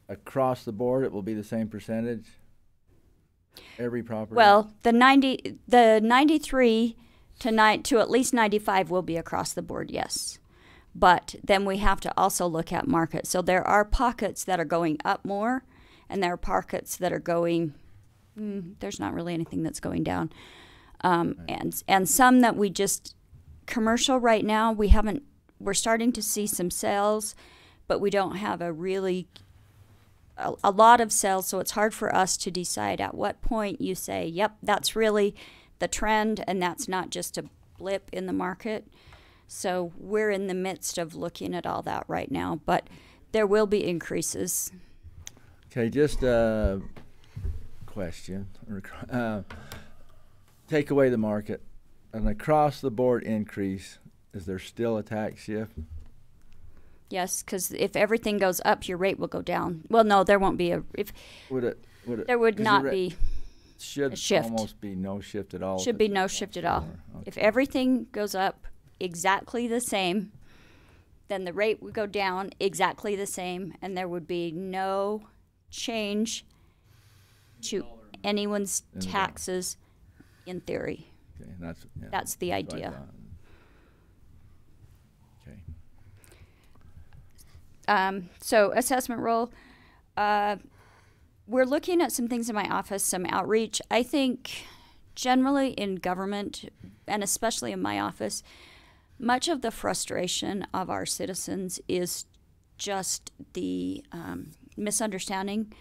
across the board it will be the same percentage? Every property? Well, the 93 to at least 95 will be across the board, yes. But then we have to also look at market. So there are pockets that are going up more, and there are pockets that are going, there's not really anything that's going down. And some that we just, commercial right now, we're starting to see some sales, but we don't have a lot of sales, so it's hard for us to decide at what point you say, yep, that's really the trend, and that's not just a blip in the market. So we're in the midst of looking at all that right now, but there will be increases. Okay, just a question. Take away the market. An across-the-board increase, is there still a tax shift? Yes, because if everything goes up, your rate will go down. Well, no, there won't be Would it? there would 'cause not the be. Should a shift. almost be no shift at all. if Should be it's no a shift at council all. or- If okay. everything goes up exactly the same, then the rate would go down exactly the same, and there would be no change to anyone's In the dollar. taxes in theory. Okay, that's yeah, That's the what I idea. thought. Okay. So assessment role, we're looking at some things in my office, some outreach. I think generally in government, and especially in my office, much of the frustration of our citizens is just the misunderstanding.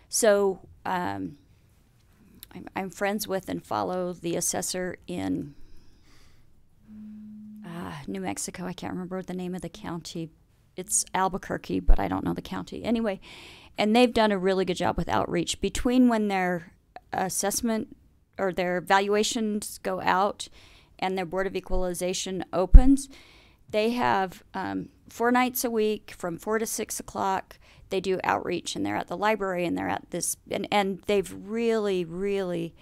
So I'm friends with and follow the assessor in New Mexico. I can't remember the name of the county. It's Albuquerque, but I don't know the county. Anyway, and they've done a really good job with outreach between when their assessment or their valuations go out and their Board of Equalization opens. They have 4 nights a week from 4 to 6 o'clock. They do outreach, and they're at the library, and they're at this, and they've really, really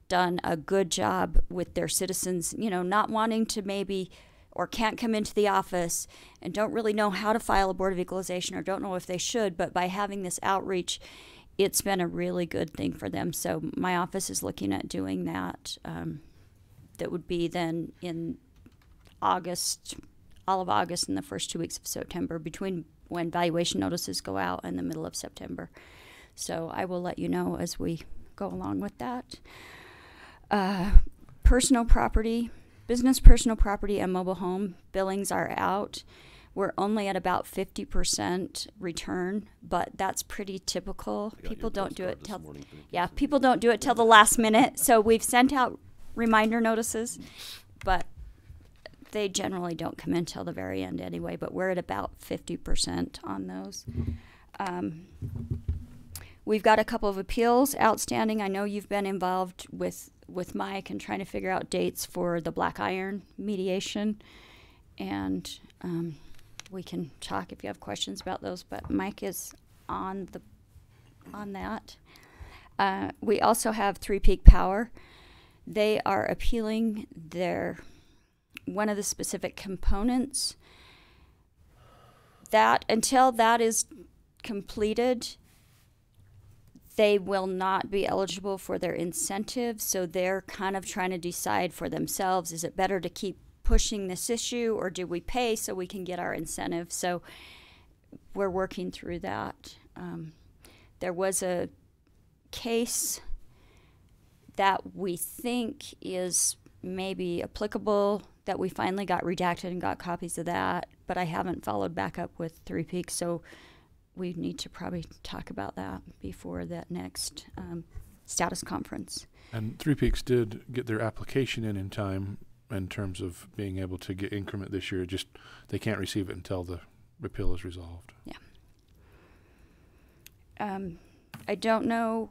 done a good job with their citizens, you know, not wanting to maybe or can't come into the office and don't really know how to file a Board of Equalization or don't know if they should, but by having this outreach, it's been a really good thing for them. So my office is looking at doing that. That would be then in August, all of August and the first 2 weeks of September, between when valuation notices go out and the middle of September. So I will let you know as we go along with that. Personal property, business personal property and mobile home billings are out. We're only at about 50% return, but that's pretty typical. I got People your don't do postcard it this till morning, thank you. yeah, people don't do it till the last minute. So we've sent out reminder notices, but they generally don't come in till the very end anyway. But we're at about 50% on those. We've got a couple of appeals outstanding. I know you've been involved with Mike and trying to figure out dates for the Black Iron mediation, and we can talk if you have questions about those. But Mike is on that. We also have Three Peak Power. They are appealing one of the specific components. That until that is completed, they will not be eligible for their incentive. So they're kind of trying to decide for themselves, is it better to keep pushing this issue or do we pay so we can get our incentive? So we're working through that. There was a case that we think is maybe applicable that we finally got redacted and got copies of that, but I haven't followed back up with Three Peaks, so we need to probably talk about that before that next status conference. And Three Peaks did get their application in time in terms of being able to get increment this year. Just they can't receive it until the repeal is resolved. Yeah. I don't know,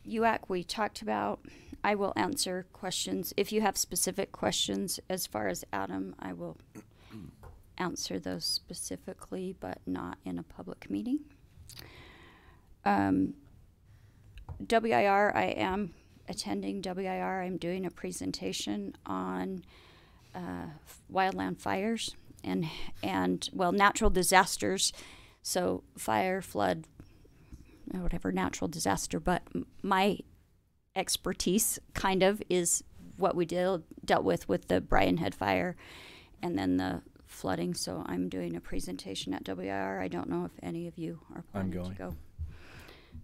UAC we talked about. I will answer questions. If you have specific questions as far as Adam, I will answer those specifically, but not in a public meeting. WIR, I am attending WIR. I'm doing a presentation on wildland fires and well, natural disasters. So fire, flood, or whatever natural disaster. But my expertise kind of is what we dealt with the Brian Head fire and then the flooding. So I'm doing a presentation at WIR. I don't know if any of you are planning to go.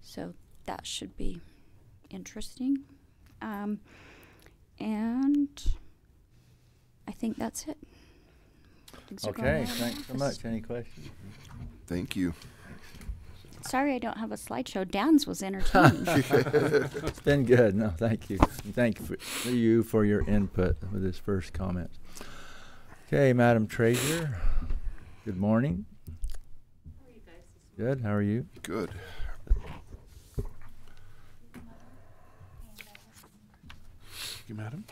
So that should be interesting. And I think that's it. Things are going Okay, well in thanks so my much. office. Any questions? Thank you. Sorry I don't have a slideshow. Dan's was entertaining. It's been good. No, thank you. And thank you for your input with this first comment. Okay, Madam Treasurer, good morning. How are you guys this morning? Good, how are you? Good. Thank you, madam.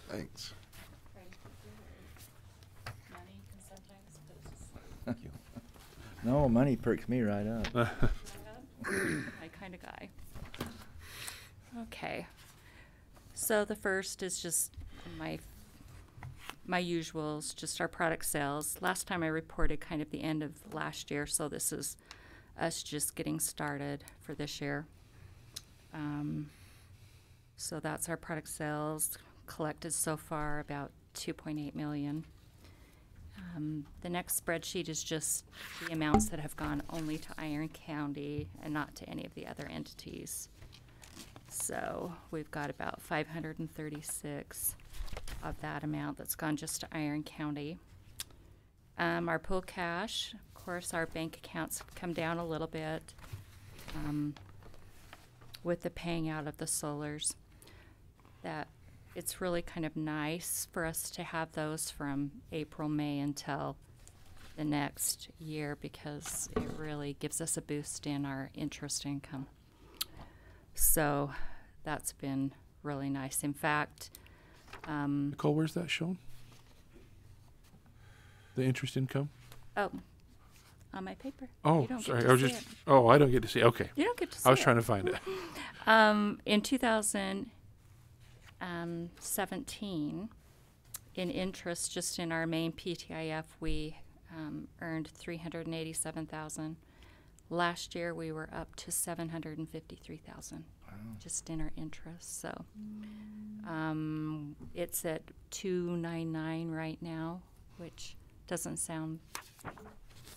Thanks. Money, Thank you. No, money perks me right up. My kind of guy. Okay. So the first is just my usuals, just our product sales. Last time I reported kind of the end of last year, so this is us just getting started for this year. So that's our product sales collected so far, about 2.8 million. The next spreadsheet is just the amounts that have gone only to Iron County and not to any of the other entities. So we've got about 536 of that amount that's gone just to Iron County. Our pool cash, of course, our bank accounts have come down a little bit with the paying out of the solars. That it's really kind of nice for us to have those from April, May until the next year, because it really gives us a boost in our interest income. So that's been really nice. In fact, Nicole, where's that shown? The interest income? oh, on my paper. Oh, You don't get sorry. to I was see just. it. Oh, I don't get to see. Okay. You don't get to see I was it. trying to find it. In 2017, in interest, just in our main PTIF, we earned $387,000. Last year, we were up to $753,000 just in our interest. So it's at $299 right now, which doesn't sound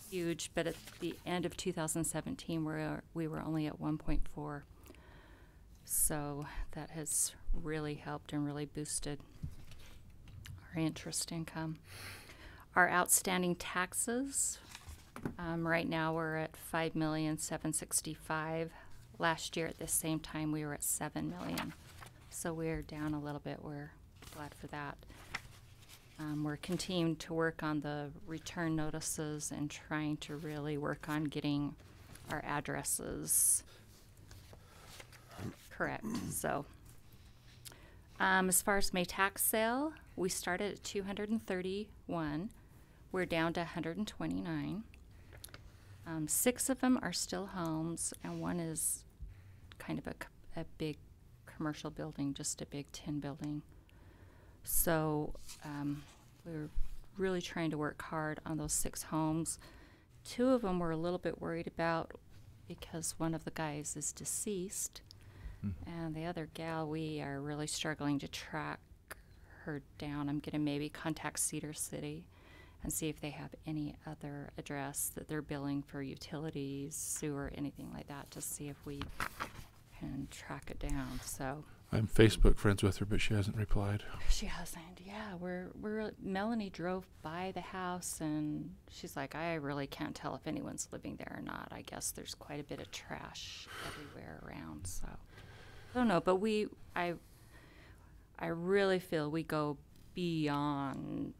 huge, but at the end of 2017, we were only at 1.4. So that has really helped and really boosted our interest income. Our outstanding taxes, right now we're at $5,765,000. Last year at this same time we were at $7 million. So we're down a little bit. We're glad for that. We're continuing to work on the return notices and trying to really work on getting our addresses correct. So as far as May tax sale, we started at 231. We're down to 129. 6 of them are still homes, and one is kind of a big commercial building, just a big tin building. So we're really trying to work hard on those 6 homes. 2 of them we're a little bit worried about because one of the guys is deceased, and the other gal, we are really struggling to track her down. I'm going to maybe contact Cedar City and see if they have any other address that they're billing for utilities, sewer, anything like that, to see if we can track it down. So I'm Facebook friends with her, but she hasn't replied. she hasn't. Yeah, Melanie drove by the house and she's like, I really can't tell if anyone's living there or not. I guess there's quite a bit of trash everywhere around. So I don't know, but I really feel we go beyond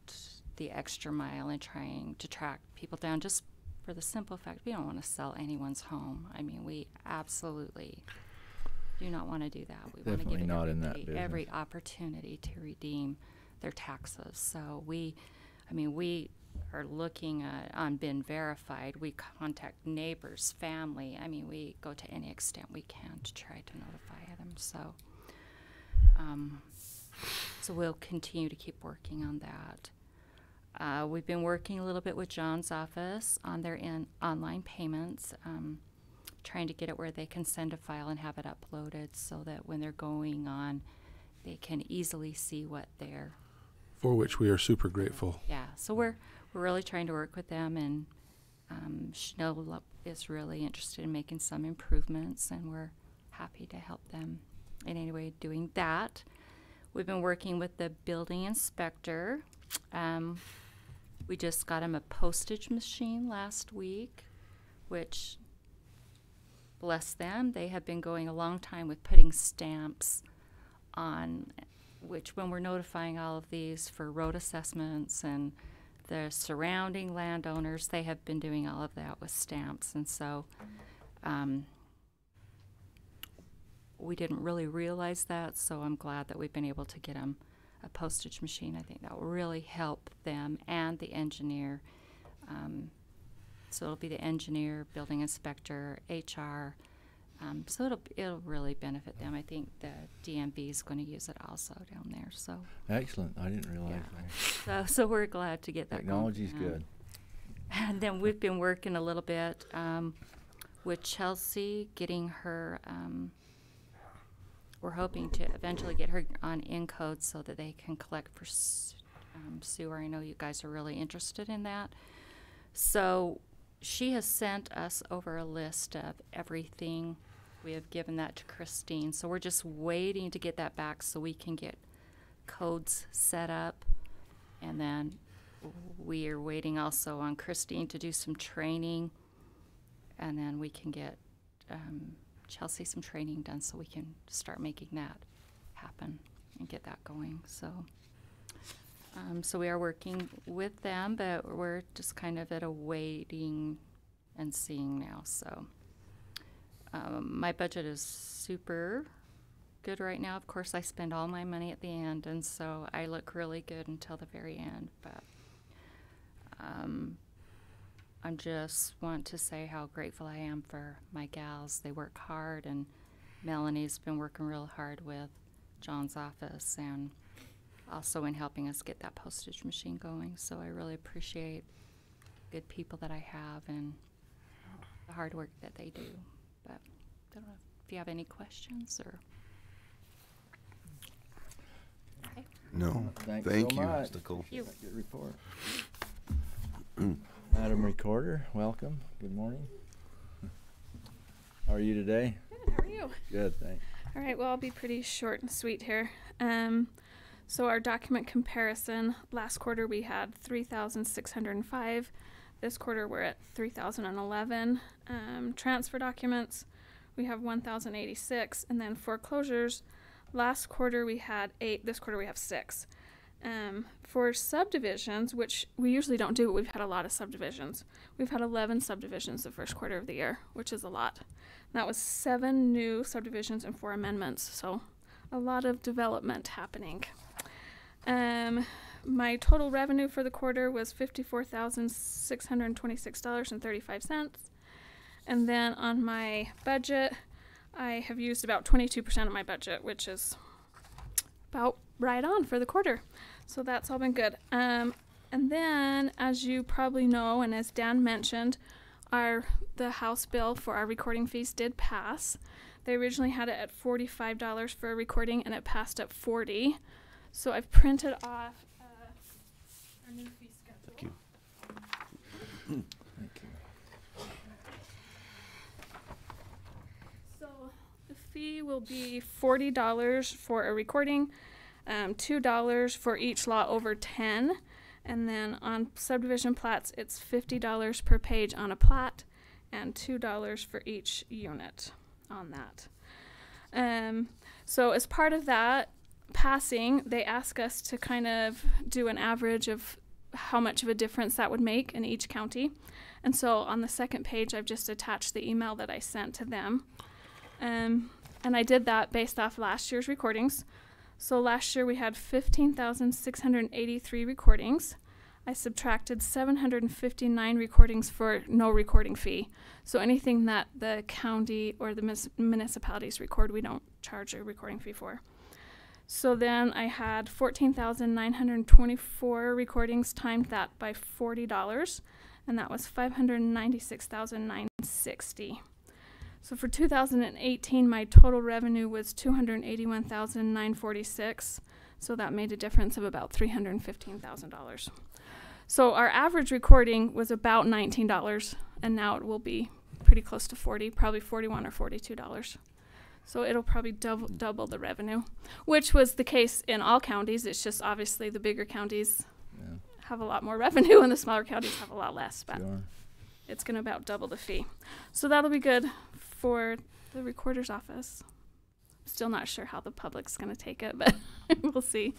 the extra mile in trying to track people down, just for the simple fact we don't want to sell anyone's home. I mean, we absolutely do not want to do that. We want to Definitely give not in that everybody business. every opportunity to redeem their taxes. So we are looking at on been verified. We contact neighbors, family. I mean, we go to any extent we can to try to notify them. So so we'll continue to keep working on that. We've been working a little bit with John's office on their online payments, trying to get it where they can send a file and have it uploaded so that when they're going on, they can easily see what they're. For which we are super grateful. Yeah, so we're really trying to work with them, and Chanel is really interested in making some improvements, and we're happy to help them in any way doing that. We've been working with the building inspector. We just got him a postage machine last week, which, bless them, they have been going a long time with putting stamps on, which when we're notifying all of these for road assessments and the surrounding landowners, they have been doing all of that with stamps. And so we didn't really realize that, so I'm glad that we've been able to get them a postage machine. I think that will really help them and the engineer So it'll be the engineer, building inspector, HR. So it'll really benefit them. I think the DMV is going to use it also down there. So Excellent. I didn't realize that. so we're glad to get that. Technology's going. good. And then we've been working a little bit with Chelsea, getting her. We're hoping to eventually get her on Encode so that they can collect for sewer. I know you guys are really interested in that. So she has sent us over a list of everything. We have given that to Christine. So we're just waiting to get that back so we can get codes set up. And then we are waiting also on Christine to do some training. And then we can get Chelsea some training done so we can start making that happen and get that going. So we are working with them, but we're just kind of at a waiting and seeing now. So my budget is super good right now. Of course, I spend all my money at the end, and so I look really good until the very end. But I just want to say how grateful I am for my gals. They work hard, and Melanie's been working real hard with John's office and also in helping us get that postage machine going. So I really appreciate good people that I have and the hard work that they do. But I don't know if you have any questions or. Okay. No, Thanks thank so you. much. Nicole. You. Good report. Madam Recorder, welcome. Good morning. How are you today? Good, how are you? Good, thanks. All right, well, I'll be pretty short and sweet here. So our document comparison, last quarter we had 3,605. This quarter we're at 3,011. Transfer documents, we have 1,086. And then foreclosures, last quarter we had 8, this quarter we have 6. For subdivisions, which we usually don't do, but we've had a lot of subdivisions. We've had 11 subdivisions the first quarter of the year, which is a lot. And that was 7 new subdivisions and 4 amendments, so a lot of development happening. My total revenue for the quarter was $54,626.35. And then on my budget, I have used about 22% of my budget, which is about right on for the quarter. So that's all been good. And then, as you probably know, and as Dan mentioned, the House bill for our recording fees did pass. They originally had it at $45 for a recording, and it passed at $40. So I've printed off our new fee schedule. Thank you. Thank you. So the fee will be $40 for a recording, $2 for each lot over 10, and then on subdivision plats it's $50 per page on a plat and $2 for each unit on that. So as part of that passing, they ask us to kind of do an average of how much of a difference that would make in each county. And so on the second page I've just attached the email that I sent to them. And I did that based off last year's recordings. So last year we had 15,683 recordings. I subtracted 759 recordings for no recording fee. So anything that the county or the municipalities record, we don't charge a recording fee for. So then I had 14,924 recordings, timed that by $40, and that was $596,960. So for 2018, my total revenue was $281,946. So that made a difference of about $315,000. So our average recording was about $19, and now it will be pretty close to $40, probably $41 or $42. So it'll probably double the revenue, which was the case in all counties. It's just obviously the bigger counties have a lot more revenue, and the smaller counties have a lot less. But it's going to about double the fee. So that'll be good for the recorder's office. Still not sure how the public's going to take it, but we'll see.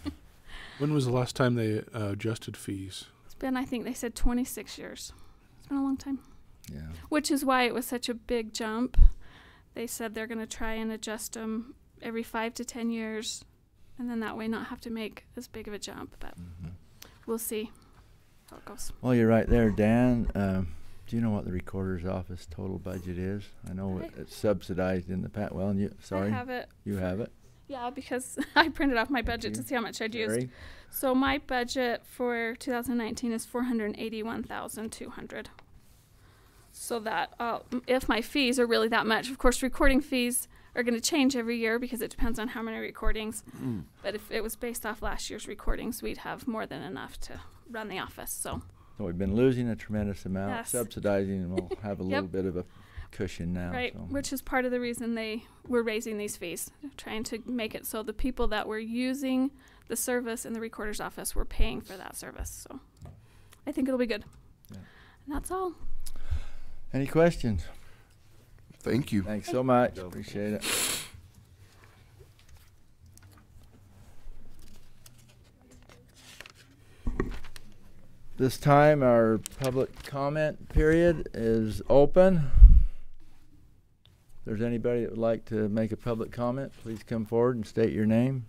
When was the last time they adjusted fees? It's been, I think they said 26 years. It's been a long time. Yeah. Which is why it was such a big jump. They said they're going to try and adjust them every 5 to 10 years, and then that way not have to make as big of a jump. But we'll see how it goes. Well, you're right there, Dan. Do you know what the recorder's office total budget is? I know I- it's subsidized in the past. Well, you, sorry, I have it. you have it. Yeah, because I printed off my budget to you. see how much I'd used. Jerry? So my budget for 2019 is 481,200. So that if my fees are really that much, of course, recording fees are going to change every year because it depends on how many recordings. But if it was based off last year's recordings, we'd have more than enough to run the office. So So we've been losing a tremendous amount, Yes. subsidizing, and we'll have a little Yep. bit of a cushion now. right, So. which is part of the reason they were raising these fees, trying to make it so the people that were using the service in the recorder's office were paying for that service. So I think it'll be good. Yeah. And that's all. Any questions? Thank you. Thanks so much. Go. Appreciate it. This time, our public comment period is open. If there's anybody that would like to make a public comment, please come forward and state your name.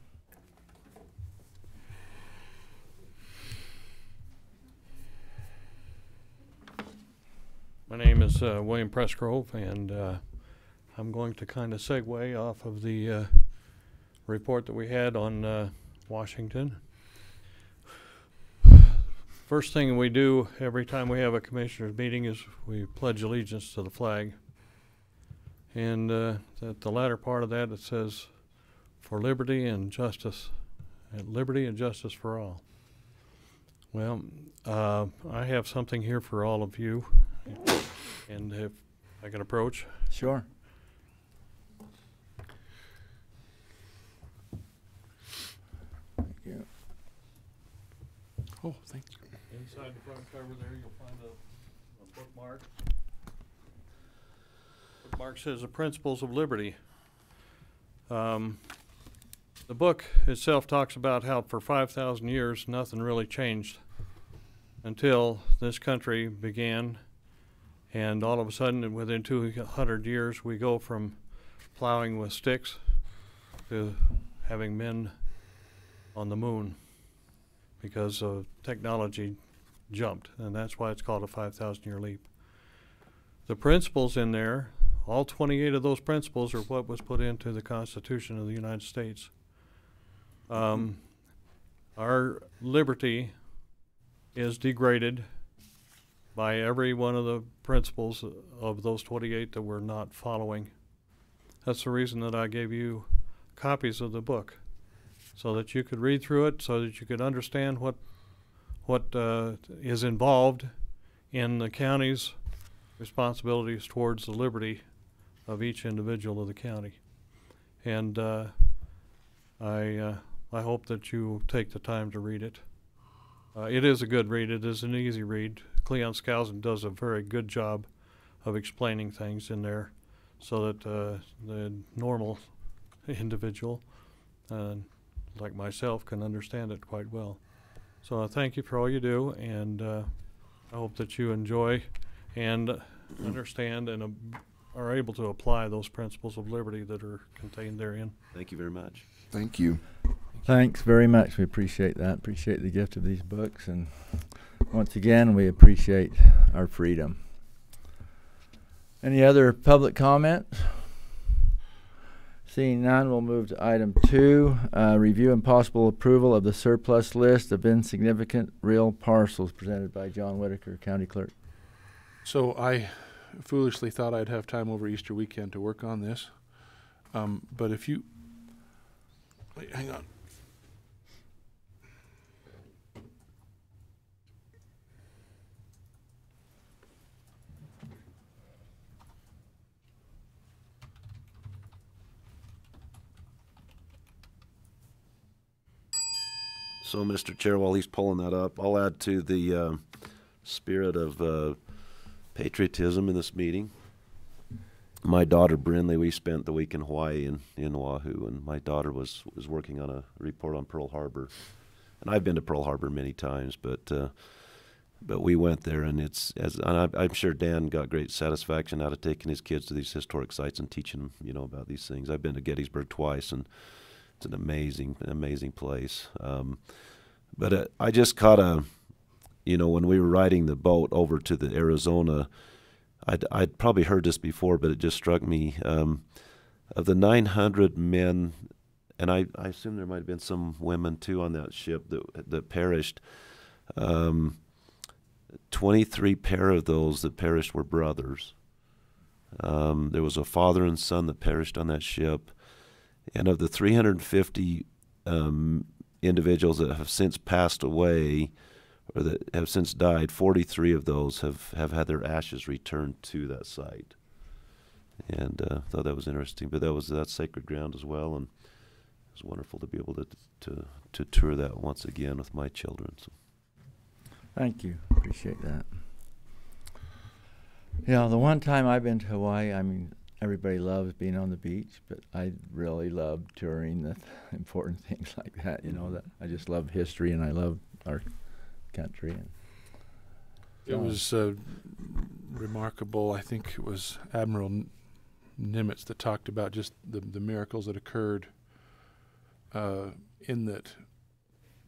My name is William Pressgrove, and I'm going to kind of segue off of the report that we had on Washington. First thing we do every time we have a commissioners meeting is we pledge allegiance to the flag. And at the latter part of that, it says, "For liberty and justice for all." Well, I have something here for all of you. And if I can approach. Sure. Thank you. Oh, thanks. Inside the front cover there, you'll find a bookmark. Bookmark says the Principles of Liberty. The book itself talks about how for 5,000 years nothing really changed until this country began, and all of a sudden within 200 years we go from plowing with sticks to having men on the moon because of technology jumped, and that's why it's called a 5,000-year leap. The principles in there, all 28 of those principles are what was put into the Constitution of the United States. Our liberty is degraded by every one of the principles of those 28 that we're not following. That's the reason that I gave you copies of the book, so that you could read through it, so that you could understand what is involved in the county's responsibilities towards the liberty of each individual of the county. And I hope that you take the time to read it. It is a good read. It is an easy read. Cleon Skousen does a very good job of explaining things in there so that the normal individual, like myself, can understand it quite well. So I thank you for all you do, and I hope that you enjoy and understand and are able to apply those principles of liberty that are contained therein. Thank you very much. Thank you. Thanks very much. We appreciate that. Appreciate the gift of these books. And once again, we appreciate our freedom. Any other public comments? Seeing none, we'll move to item 2, review and possible approval of the surplus list of insignificant real parcels presented by John Whitaker, County Clerk. So I foolishly thought I'd have time over Easter weekend to work on this. But if you... Wait, hang on. So, Mr. Chair, while he's pulling that up, I'll add to the spirit of patriotism in this meeting. My daughter, Brindley, we spent the week in Hawaii in Oahu, and my daughter was working on a report on Pearl Harbor. And I've been to Pearl Harbor many times, but we went there, and I'm sure Dan got great satisfaction out of taking his kids to these historic sites and teaching them, about these things. I've been to Gettysburg twice, and it's an amazing place. But I just caught when we were riding the boat over to the Arizona I'd probably heard this before, but it just struck me. Of the 900 men, and I assume there might have been some women too on that ship that perished. 23 pair of those that perished were brothers. There was a father and son that perished on that ship. And of the 350 individuals that have since passed away or that have since died, 43 of those have had their ashes returned to that site. And thought that was interesting. But that's sacred ground as well, and it was wonderful to be able to tour that once again with my children. So. Thank you. Appreciate that. Yeah, the one time I've been to Hawaii, I mean, everybody loves being on the beach, but I really love touring the important things like that. You know, that I just love history and I love our country. And it was remarkable. I think it was Admiral Nimitz that talked about just the miracles that occurred in that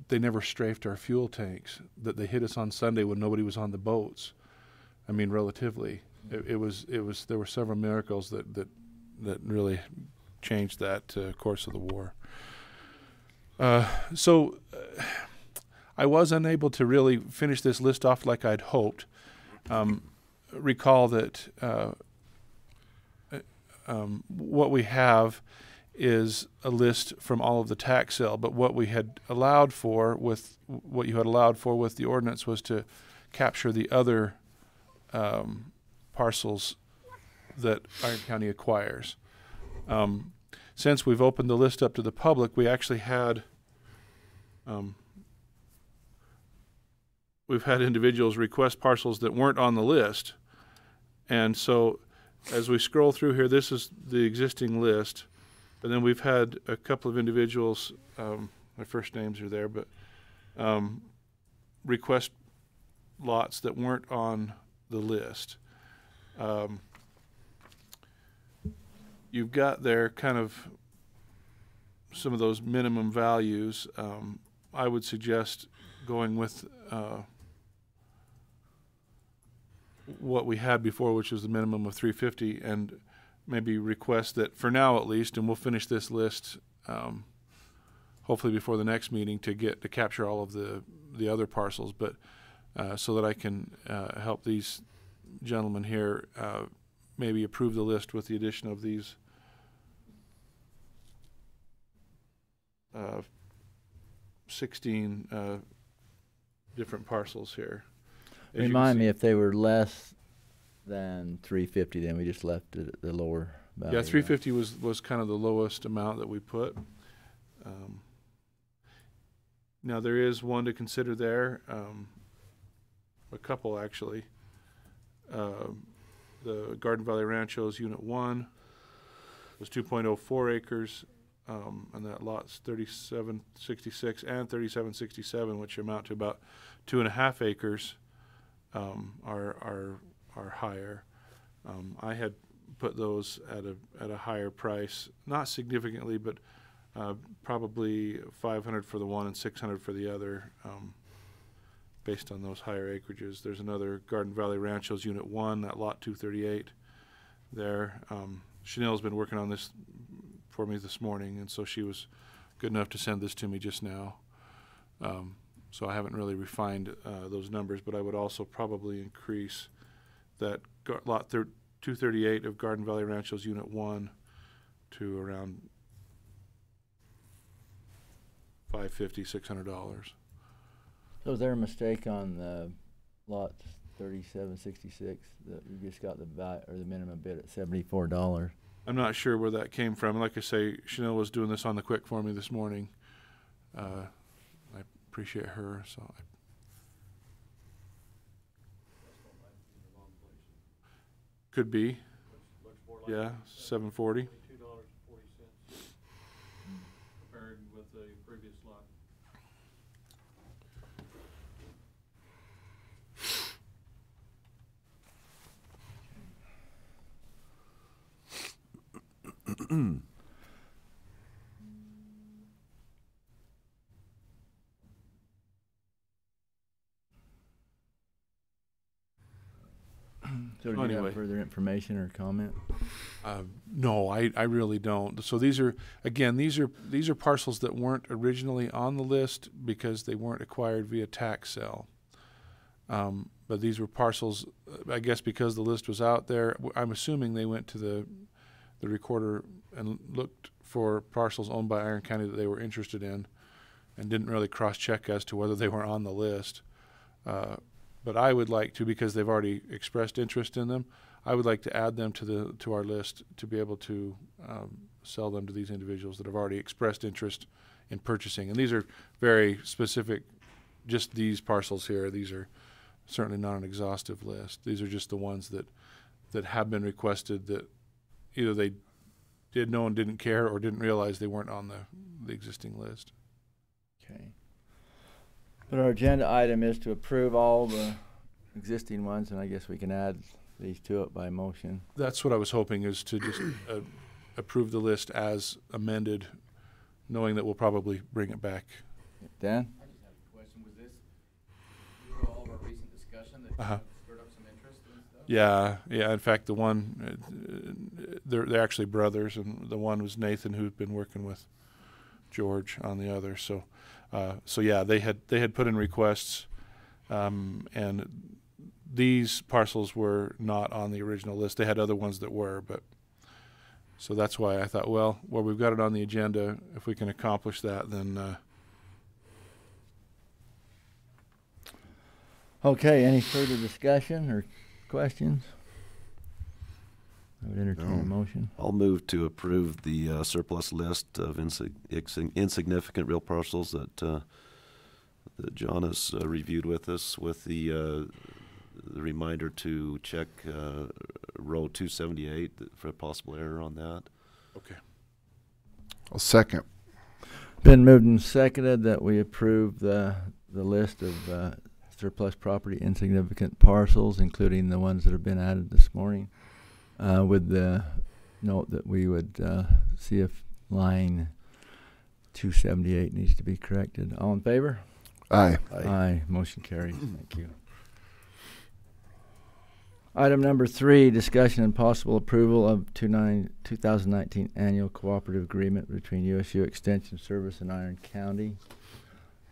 they never strafed our fuel tanks, that they hit us on Sunday when nobody was on the boats. I mean, relatively, it was there were several miracles that really changed that course of the war. So I was unable to really finish this list off like I'd hoped. Recall that what we have is a list from all of the tax sale, but what we had allowed for with what you had allowed for with the ordinance was to capture the other parcels that Iron County acquires. Since we've opened the list up to the public, we actually had we've had individuals request parcels that weren't on the list, and so as we scroll through here, this is the existing list. And then we've had a couple of individuals, their first names are there, but request lots that weren't on the list. You've got there kind of some of those minimum values. I would suggest going with what we had before, which was the minimum of 350, and maybe request that for now at least, and we'll finish this list hopefully before the next meeting to capture all of the other parcels, but so that I can help these gentlemen here maybe approve the list with the addition of these 16 different parcels here. Remind me, if they were less than 350, then we just left it at the lower value. Yeah, 350 was kind of the lowest amount that we put. Now there is one to consider there, a couple actually. The Garden Valley Ranchos Unit 1 was 2.04 acres, and that lot's 3766 and 3767, which amount to about 2.5 acres. Are higher. I had put those at a higher price, not significantly, but probably 500 for the one and 600 for the other, based on those higher acreages. There's another Garden Valley Ranchos Unit 1, that lot 238 there. Chanel's been working on this for me this morning, and so she was good enough to send this to me just now. So I haven't really refined those numbers, but I would also probably increase that lot 238 of Garden Valley Ranchos Unit 1 to around $550, $600. So is there a mistake on the lot 3766 that you just got the minimum bid at $74? I'm not sure where that came from. Like I say, Chanel was doing this on the quick for me this morning. I appreciate her. So could be. Yeah, 740. Compared with the previous lot. So do you Anyway. have further information or comment? No, I really don't. So these are, again, these are parcels that weren't originally on the list because they weren't acquired via tax sale. But these were parcels, I guess because the list was out there, I'm assuming they went to the recorder and looked for parcels owned by Iron County that they were interested in and didn't really cross-check as to whether they were on the list. But I would like to, because they've already expressed interest in them, I would like to add them to our list to be able to sell them to these individuals that have already expressed interest in purchasing. And these are very specific, just these parcels here. These are certainly not an exhaustive list. These are just the ones that have been requested that either they did know and didn't care or didn't realize they weren't on the existing list. Okay. But our agenda item is to approve all the existing ones, and I guess we can add these to it by motion. That's what I was hoping, is to just approve the list as amended, knowing that we'll probably bring it back. Dan? I just have a question. Was this through all of our recent discussion that stirred up some interest and stuff? Yeah. In fact, the one, they're actually brothers, and the one was Nathan, who's been working with George on the other. So yeah, they had put in requests, and these parcels were not on the original list. They had other ones that were, but so that's why I thought, well, we've got it on the agenda. If we can accomplish that, then. Okay, any further discussion or questions? I would entertain a motion. I'll move to approve the surplus list of insignificant real parcels that John has reviewed with us, with the reminder to check row 278 for a possible error on that. Okay. I'll second. Been moved and seconded that we approve the list of surplus property insignificant parcels, including the ones that have been added this morning, with the note that we would see if line 278 needs to be corrected. All in favor? Aye. Aye. Motion carries. Thank you. Item number 3, discussion and possible approval of 2019 annual cooperative agreement between USU Extension Service and Iron County.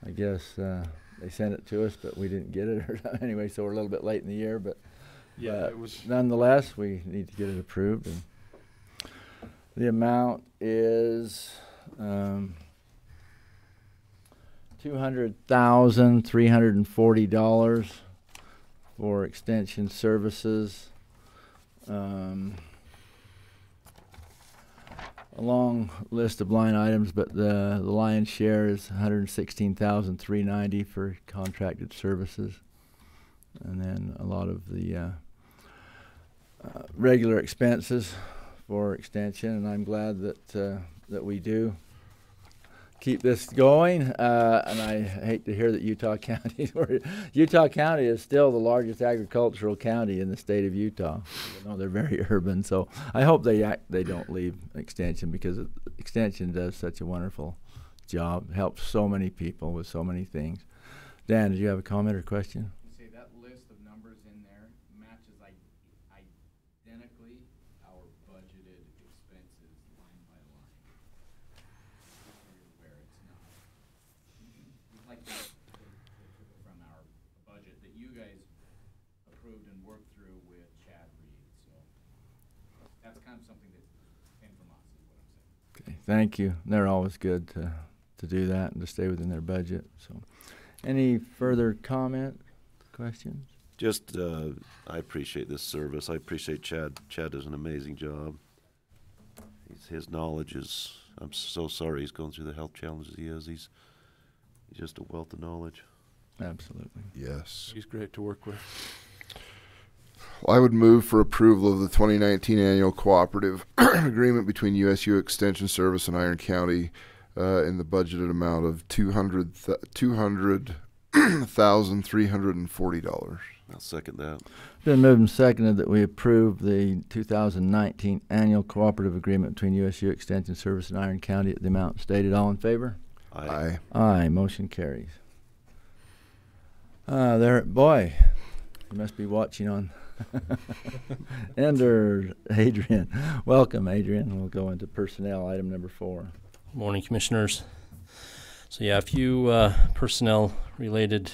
I guess they sent it to us, but we didn't get it anyway, so we're a little bit late in the year, but Yeah, it was. nonetheless, we need to get it approved. And the amount is $200,340 for extension services. A long list of line items, but the lion's share is $116,390 for contracted services, and then a lot of the regular expenses for extension. And I'm glad that we do keep this going. And I hate to hear that Utah County is still the largest agricultural county in the state of Utah. You know, they're very urban, so I hope they don't leave extension, because extension does such a wonderful job, helps so many people with so many things. Dan, did you have a comment or question? You say that list of numbers in there matches identically our budgeted expenses line by line. So you're aware it's not. We'd like to from our budget that you guys approved and worked through with Chad Reed. So that's kind of something that came from us, is what I'm saying. Okay, thank you. They're always good to do that and to stay within their budget. So, any further comment, questions? Just, I appreciate this service. I appreciate Chad. Chad does an amazing job. His knowledge is, I'm so sorry he's going through the health challenges he is. He's just a wealth of knowledge. Absolutely. Yes. He's great to work with. Well, I would move for approval of the 2019 annual cooperative agreement between USU Extension Service and Iron County in the budgeted amount of $200,340. I'll second that. Been moved and seconded that we approve the 2019 annual cooperative agreement between USU Extension Service and Iron County at the amount stated. All in favor? Aye. Aye. Motion carries. Boy, You must be watching on. Ender Adrian. Welcome, Adrian. We'll go into personnel, item number 4. Morning, Commissioners. So yeah, a few personnel-related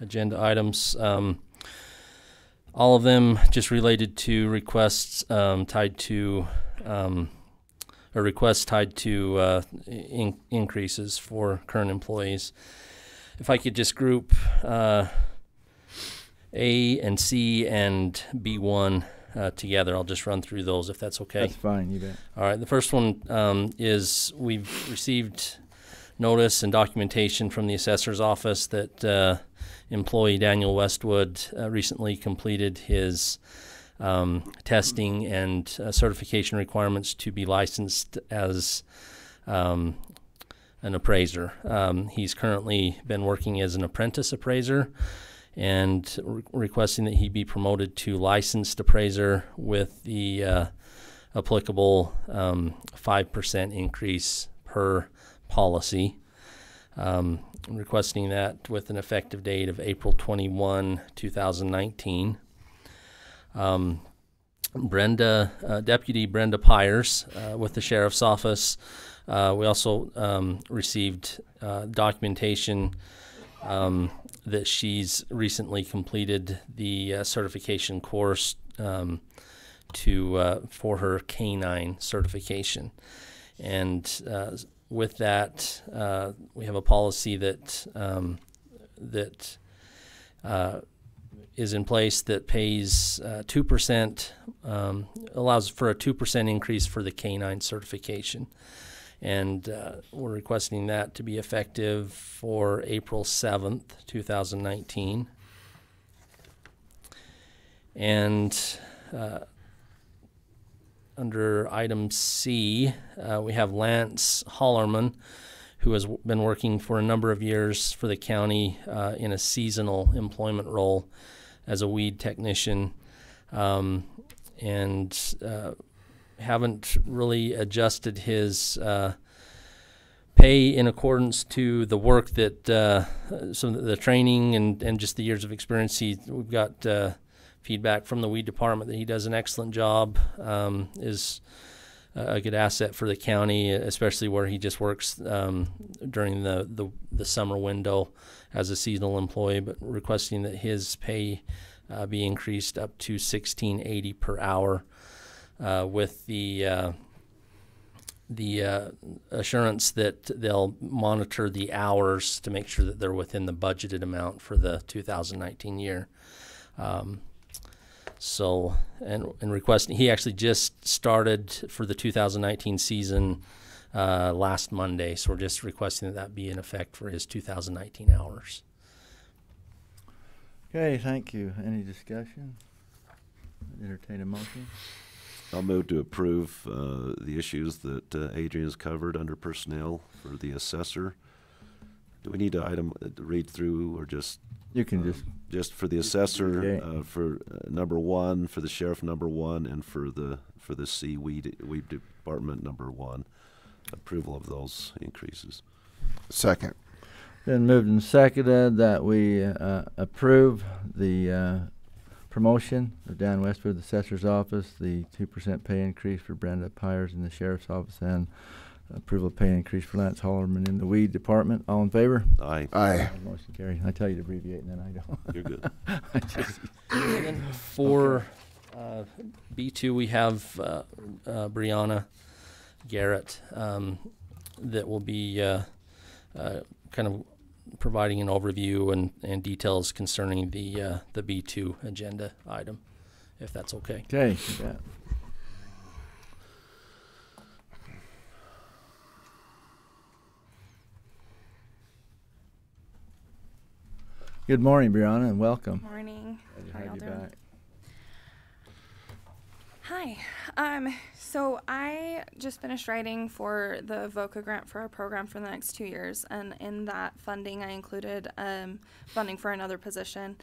agenda items. All of them just related to requests tied to increases for current employees. If I could just group A and C and B1 together, I'll just run through those if that's okay. That's fine, you bet. All right, the first one is we've received notice and documentation from the assessor's office that employee Daniel Westwood recently completed his testing and certification requirements to be licensed as an appraiser. He's currently been working as an apprentice appraiser and requesting that he be promoted to licensed appraiser with the applicable 5% increase per policy. Requesting that with an effective date of April 21, 2019. Deputy Brenda Pyers with the Sheriff's Office. We also received documentation that she's recently completed the certification course for her K-9 certification. And with that, we have a policy that is in place that pays 2%, allows for a 2% increase for the K-9 certification. And we're requesting that to be effective for April 7th, 2019. And under item C, we have Lance Hollerman, who has been working for a number of years for the county in a seasonal employment role as a weed technician, and haven't really adjusted his pay in accordance to the work that the training and just the years of experience. We've got feedback from the weed department that he does an excellent job, is a good asset for the county, especially where he just works during the summer window as a seasonal employee, but requesting that his pay be increased up to $16.80 per hour, with the assurance that they'll monitor the hours to make sure that they're within the budgeted amount for the 2019 year. So, and requesting, he actually just started for the 2019 season last Monday, so we're just requesting that be in effect for his 2019 hours. Okay, thank you. Any discussion? Entertain a motion. I'll move to approve the issues that Adrian has covered under personnel for the assessor. Do we need to read through, or just? You can just for the assessor, okay. For number 1, for the sheriff number 1, and for the C weed department number 1, approval of those increases. Second. Been moved and seconded that we approve the promotion of Dan Westwood, the assessor's office, the 2% pay increase for Brenda Pyers in the sheriff's office, and approval of pay increase for Lance Hollerman in the weed department. All in favor? Aye. Aye. Motion carried. I tell you to abbreviate, and then I don't. You're good. And then for B2, we have Brianna Garrett that will be kind of providing an overview and details concerning the B2 agenda item, if that's okay. Okay, you bet. Good morning, Brianna, and welcome. Morning. Glad to How have y'all you doing? back. Hi. So I just finished writing for the VOCA grant for our program for the next 2 years, and in that funding I included funding for another position.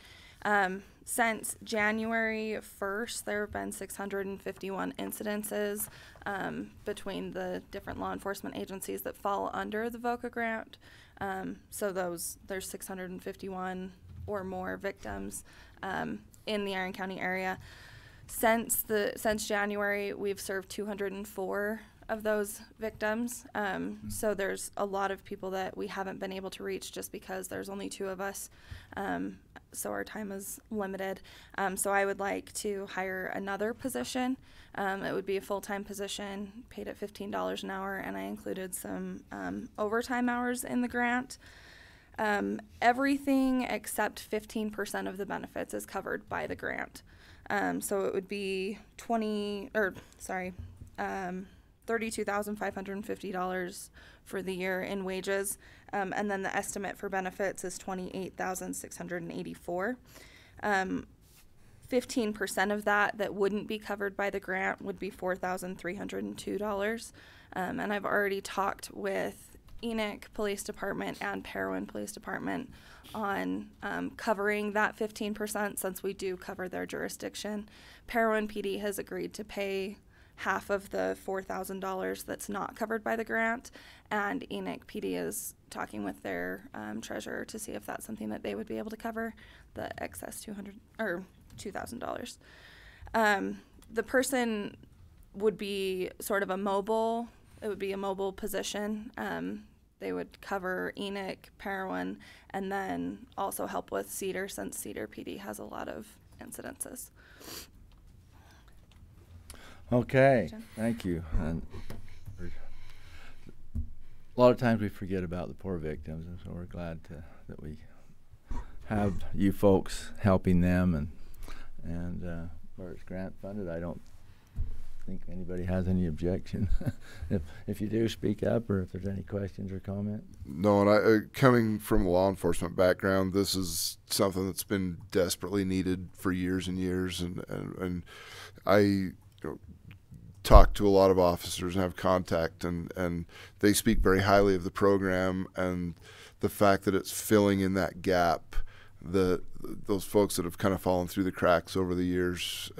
Since January 1st, there have been 651 incidences between the different law enforcement agencies that fall under the VOCA grant. So there's 651 or more victims in the Iron County area. Since January, we've served 204 of those victims. So there's a lot of people that we haven't been able to reach just because there's only 2 of us. So our time is limited. So I would like to hire another position. It would be a full-time position, paid at $15 an hour, and I included some overtime hours in the grant. Everything except 15% of the benefits is covered by the grant. So it would be $32,550 for the year in wages, and then the estimate for benefits is $28,684. 15% of that wouldn't be covered by the grant would be $4,302. And I've already talked with Enoch Police Department and Parowan Police Department on covering that 15% since we do cover their jurisdiction. Parowan PD has agreed to pay half of the $4,000 that's not covered by the grant, and Enoch PD is talking with their treasurer to see if that's something that they would be able to cover, the excess $2,000. The person would be sort of a mobile position. They would cover Enoch, Parowan, and then also help with Cedar, since Cedar PD has a lot of incidences. Okay, thank you. And a lot of times we forget about the poor victims, and so we're glad that we have you folks helping them. And where it's grant funded, I don't think anybody has any objection. If you do, speak up, or if there's any questions or comment. No, and I, coming from a law enforcement background, this is something that's been desperately needed for years and years, and I talk to a lot of officers and have contact, and they speak very highly of the program and the fact that it's filling in that gap, those folks that have kind of fallen through the cracks over the years.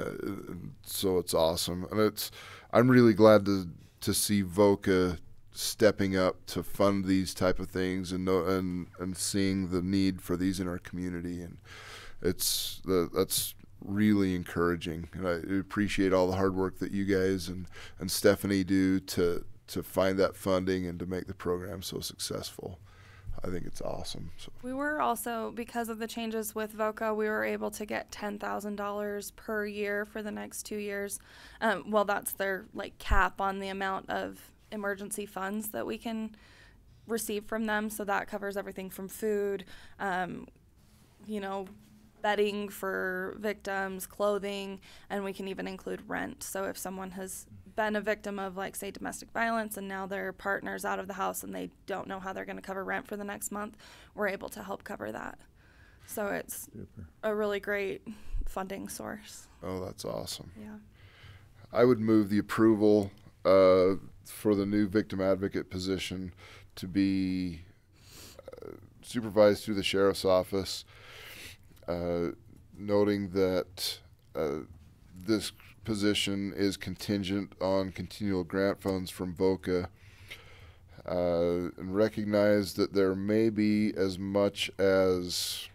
So it's awesome, and I'm really glad to see VOCA stepping up to fund these type of things and seeing the need for these in our community, and that's really encouraging. And I appreciate all the hard work that you guys and Stephanie do to find that funding and to make the program so successful. I think it's awesome. So. We were also, because of the changes with VOCA, we were able to get $10,000 per year for the next 2 years. Well, that's their cap on the amount of emergency funds that we can receive from them. So that covers everything from food, bedding for victims, clothing, and we can even include rent. So if someone has been a victim of, say, domestic violence, and now their partner's out of the house and they don't know how they're going to cover rent for the next month, we're able to help cover that. So it's super. A really great funding source. Oh, that's awesome. Yeah. I would move the approval for the new victim advocate position to be supervised through the sheriff's office, noting that this position is contingent on continual grant funds from VOCA, and recognize that there may be as much as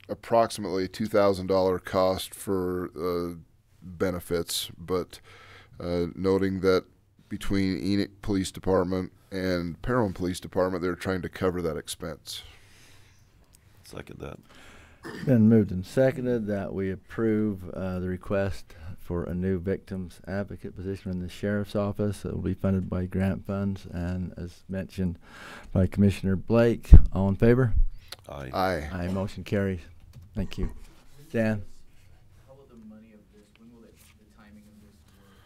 approximately $2,000 cost for benefits, but noting that between Enoch Police Department and Parowan Police Department, they're trying to cover that expense. Second that. Been moved and seconded that we approve the request for a new victims advocate position in the sheriff's office. It will be funded by grant funds, and as mentioned by Commissioner Blake. All in favor? Aye. Aye. Aye. Motion carries. Thank you. Dan? How will the money of this, when will the timing of this work?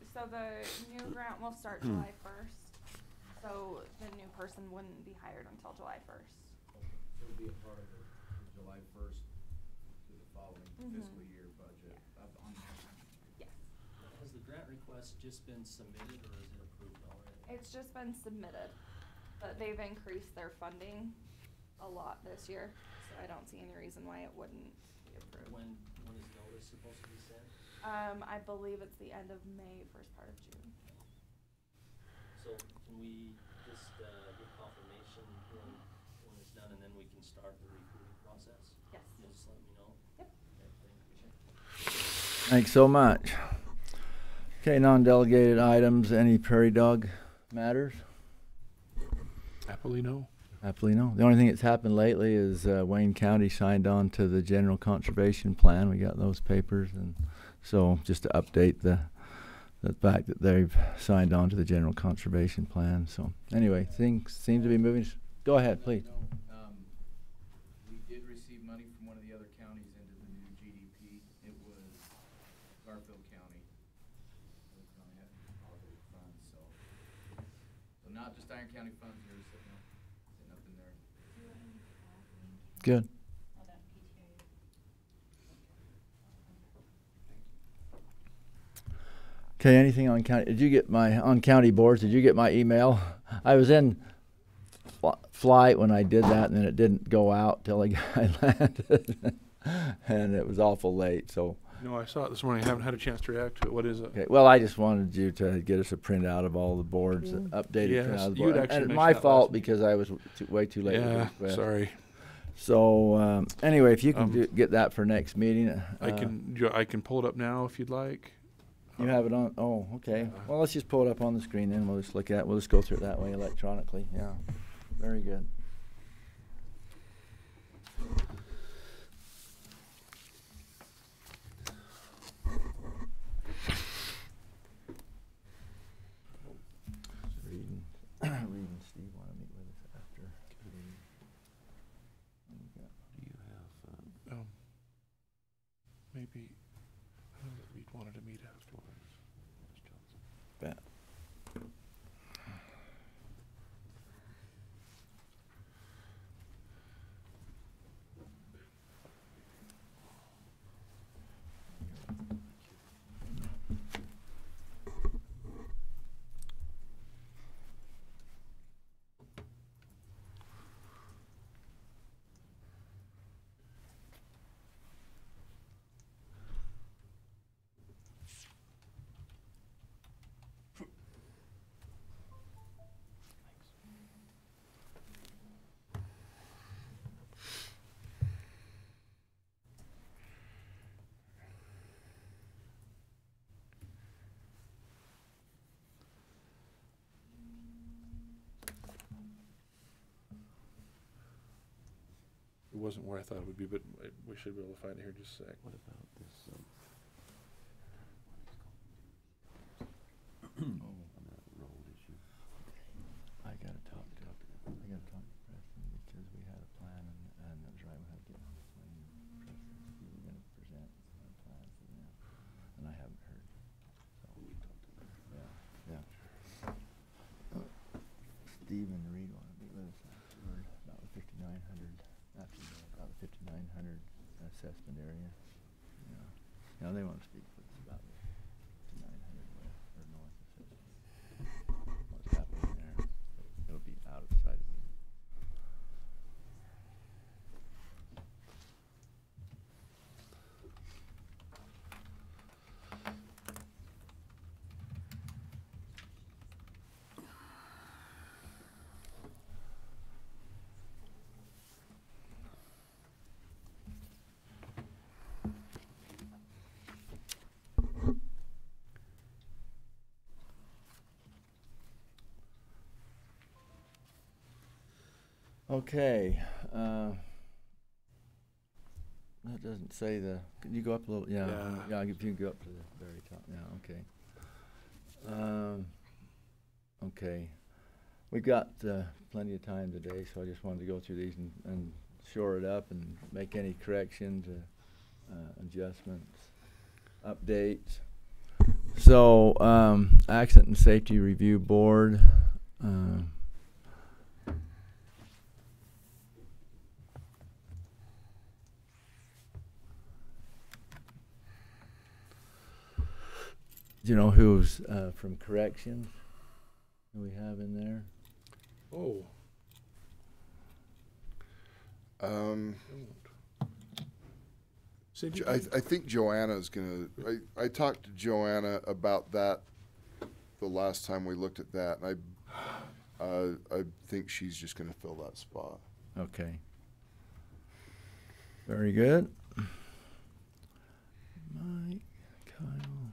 So the new grant will start July 1st. So the new person wouldn't be hired until July 1st. So it'll be a part of the July 1st to the following fiscal year budget. Yes. Has the grant request just been submitted, or is it approved already? It's just been submitted, but they've increased their funding a lot this year, so I don't see any reason why it wouldn't be approved. When is notice supposed to be sent? I believe it's the end of May, first part of June. So can we just get confirmation when it's done, and then we can start the recruiting process? process? Yes. Just let me know. Yep. Thanks so much. Okay, non-delegated items, any prairie dog matters? Happily no. Happily no. The only thing that's happened lately is Wayne County signed on to the General Conservation Plan. We got those papers, and so just to update the fact that they've signed on to the General Conservation Plan. So anyway, things seem to be moving. Go ahead, please. We did receive money from one of the other counties into the new GDP. It was Garfield County. Garfield County had consolidated funds, so not just Iron County funds here, sitting up in there. Good. Okay, anything on county? Did you get on county boards? Did you get my email? I was in flight when I did that, and then it didn't go out till I landed, and it was awful late. So. No, I saw it this morning. I haven't had a chance to react to it. What is it? Okay. Well, I just wanted you to get us a printout of all the boards, updated Yes, printout of the you had board. actually And mentioned my that fault last meeting. because I was way too late. with Yeah, the request. sorry. So anyway, if you can get that for next meeting, I can pull it up now if you'd like. You have it on? Oh, okay. Well, let's just pull it up on the screen then. We'll just look at it. We'll just go through it that way electronically. Yeah. Very good. Reed and Steve want to meet with us after. Do you have, Maybe. I know that Reed wanted to meet afterwards. Bet. It wasn't where I thought it would be, but we should be able to find it here in just a sec. what about this, on that road issue? I gotta talk to Preston because we had a plan and it was right when we were gonna present a plan for them, and I haven't heard. So yeah. Steve and Reed want to meet with us afterward about the 5900 assessment area. Yeah. Now they want to speak with us about the 5900 west or north assessment. What's happening there? It'll be out of sight of me. Okay. That doesn't say the. Can you go up a little? Yeah. Yeah. If you can go up to the very top. Yeah. Okay. Okay. We've got plenty of time today, so I just wanted to go through these and shore it up and make any corrections, adjustments, updates. So, Accident and Safety Review Board. Do you know who's from corrections? Who we have in there? Oh. I think Joanna's gonna. I talked to Joanna about that the last time we looked at that, and I think she's just gonna fill that spot. Okay. Very good. Mike, Kyle.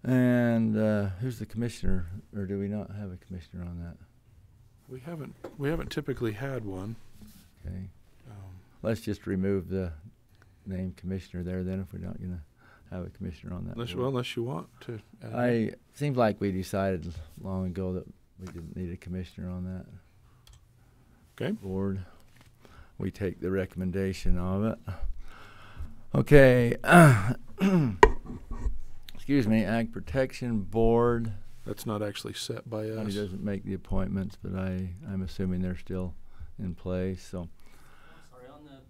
And who's the commissioner, or do we not have a commissioner on that? We haven't typically had one. Okay. Let's just remove the name commissioner there then, if we're not going to have a commissioner on that. Unless you want to. Seems like we decided long ago that we didn't need a commissioner on that board. We take the recommendation of it. Okay. Excuse me, Ag Protection Board. That's not actually set by us. He doesn't make the appointments, but I'm assuming they're still in place. So. Sorry, on the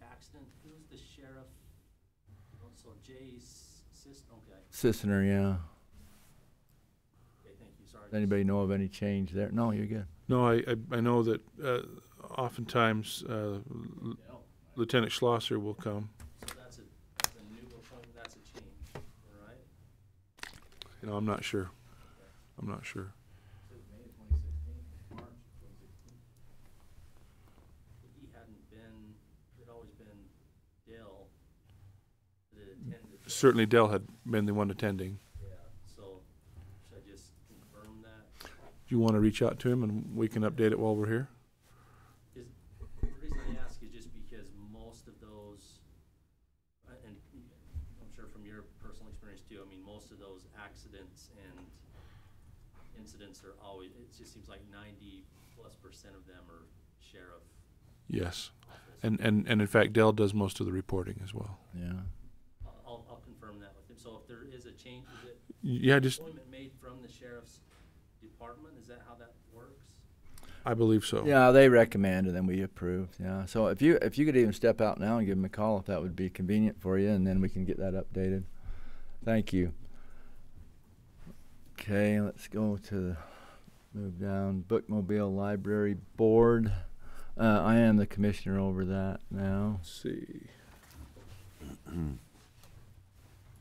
accident, who's the sheriff? So Jay Sissener, yeah. Okay, thank you. Sorry. Does anybody know of any change there? No, you're good. No, I know that oftentimes Lieutenant Schlosser will come. So that's a new appointment. That's a change, all right? You know, I'm not sure. I'm not sure. May 2016, March 2016. He hadn't been. It had always been Dale that attended. Certainly, Dell had been the one attending. Yeah. So should I just confirm that? Do you want to reach out to him and we can update it while we're here? The reason I ask is just because most of those, and I'm sure from your personal experience too, I mean, most of those accidents and incidents are always, it just seems like 90+% of them are sheriff. Yes. And in fact, Dell does most of the reporting as well. Yeah. I'll confirm that with him. So if there is a change, is it appointment made from the sheriff's department? Is that how that works? I believe so. Yeah, they recommend and then we approve. Yeah. So if you could even step out now and give them a call, if that would be convenient for you, and then we can get that updated. Thank you. Okay, let's go to move down. Bookmobile Library Board. I am the commissioner over that now. Let's see.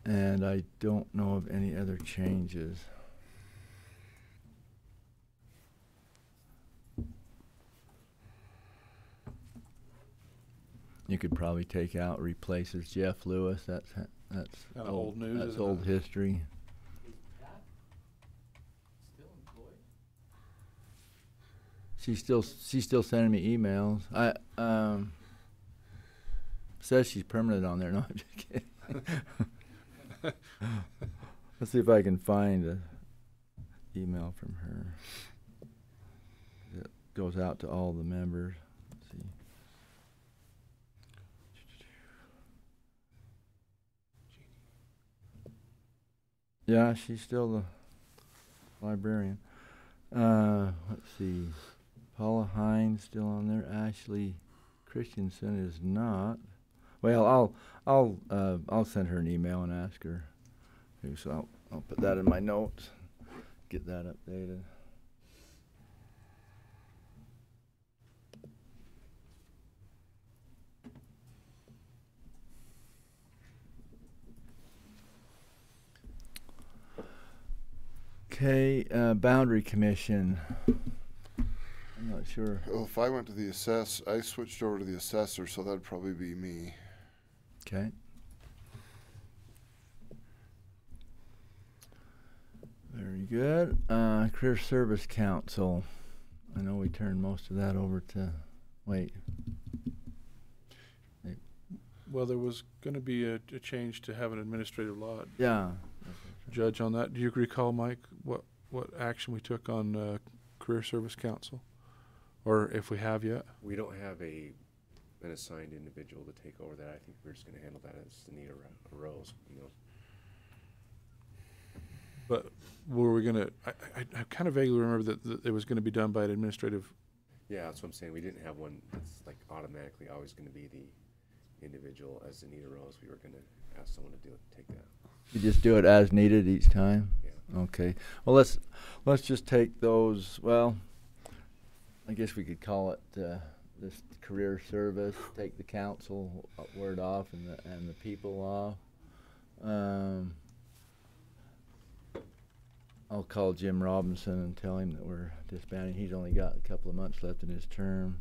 And I don't know of any other changes. You could probably take out replaces Jeff Lewis. That's old news. That's old history. She's still sending me emails. Says she's permanent on there. No, I'm just kidding. Let's see if I can find an email from her. It goes out to all the members. Let's see. Yeah, she's still the librarian. Let's see. Paula Hines still on there. Ashley Christensen is not. Well, I'll send her an email and ask her. So I'll put that in my notes. Get that updated. Okay, Boundary Commission. I'm not sure. Oh, if I went to the I switched over to the assessor, so that'd probably be me. Okay. Very good. Career Service Council. I know we turned most of that over to, Well, there was going to be a change to have an administrative law judge on that. Do you recall, Mike, what action we took on Career Service Council? Or if we have yet? We don't have an assigned individual to take over that. I think we're just going to handle that as the need arose, But were we going to, I kind of vaguely remember that it was going to be done by an administrative. Yeah, that's what I'm saying. We didn't have one that's like automatically always going to be the individual as the need arose. We were going to ask someone to take that. You just do it as needed each time? Yeah. Okay. Well, let's just take those, I guess we could call it this career service, take the council word off and the people off. I'll call Jim Robinson and tell him that we're disbanding. He's only got a couple of months left in his term.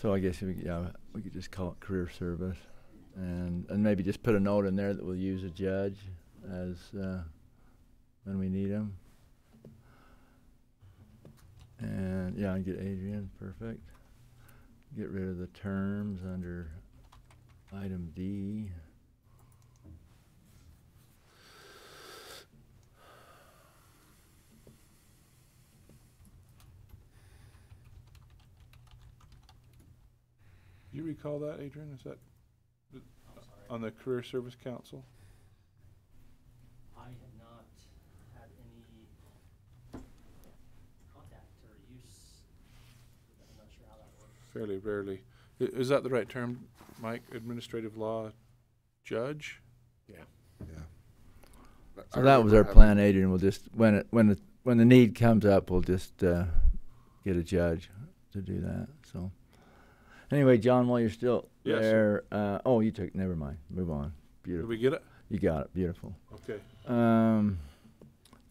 So I guess we could just call it career service, and maybe just put a note in there that we'll use a judge as when we need him. And yeah, I get Adrian, perfect. Get rid of the terms under item D. Do you recall that, Adrian? Is that on the Career Service Council? I have not had any contact or use. I'm not sure how that works. Fairly rarely. Is that the right term, Mike? Administrative law judge? Yeah. Yeah. So that was our plan, Adrian. We'll just when the need comes up, we'll just get a judge to do that. So anyway, John, while you're still Yes, there, you took. Never mind. Move on. Did Beautiful. we get it? You got it. Beautiful. Okay.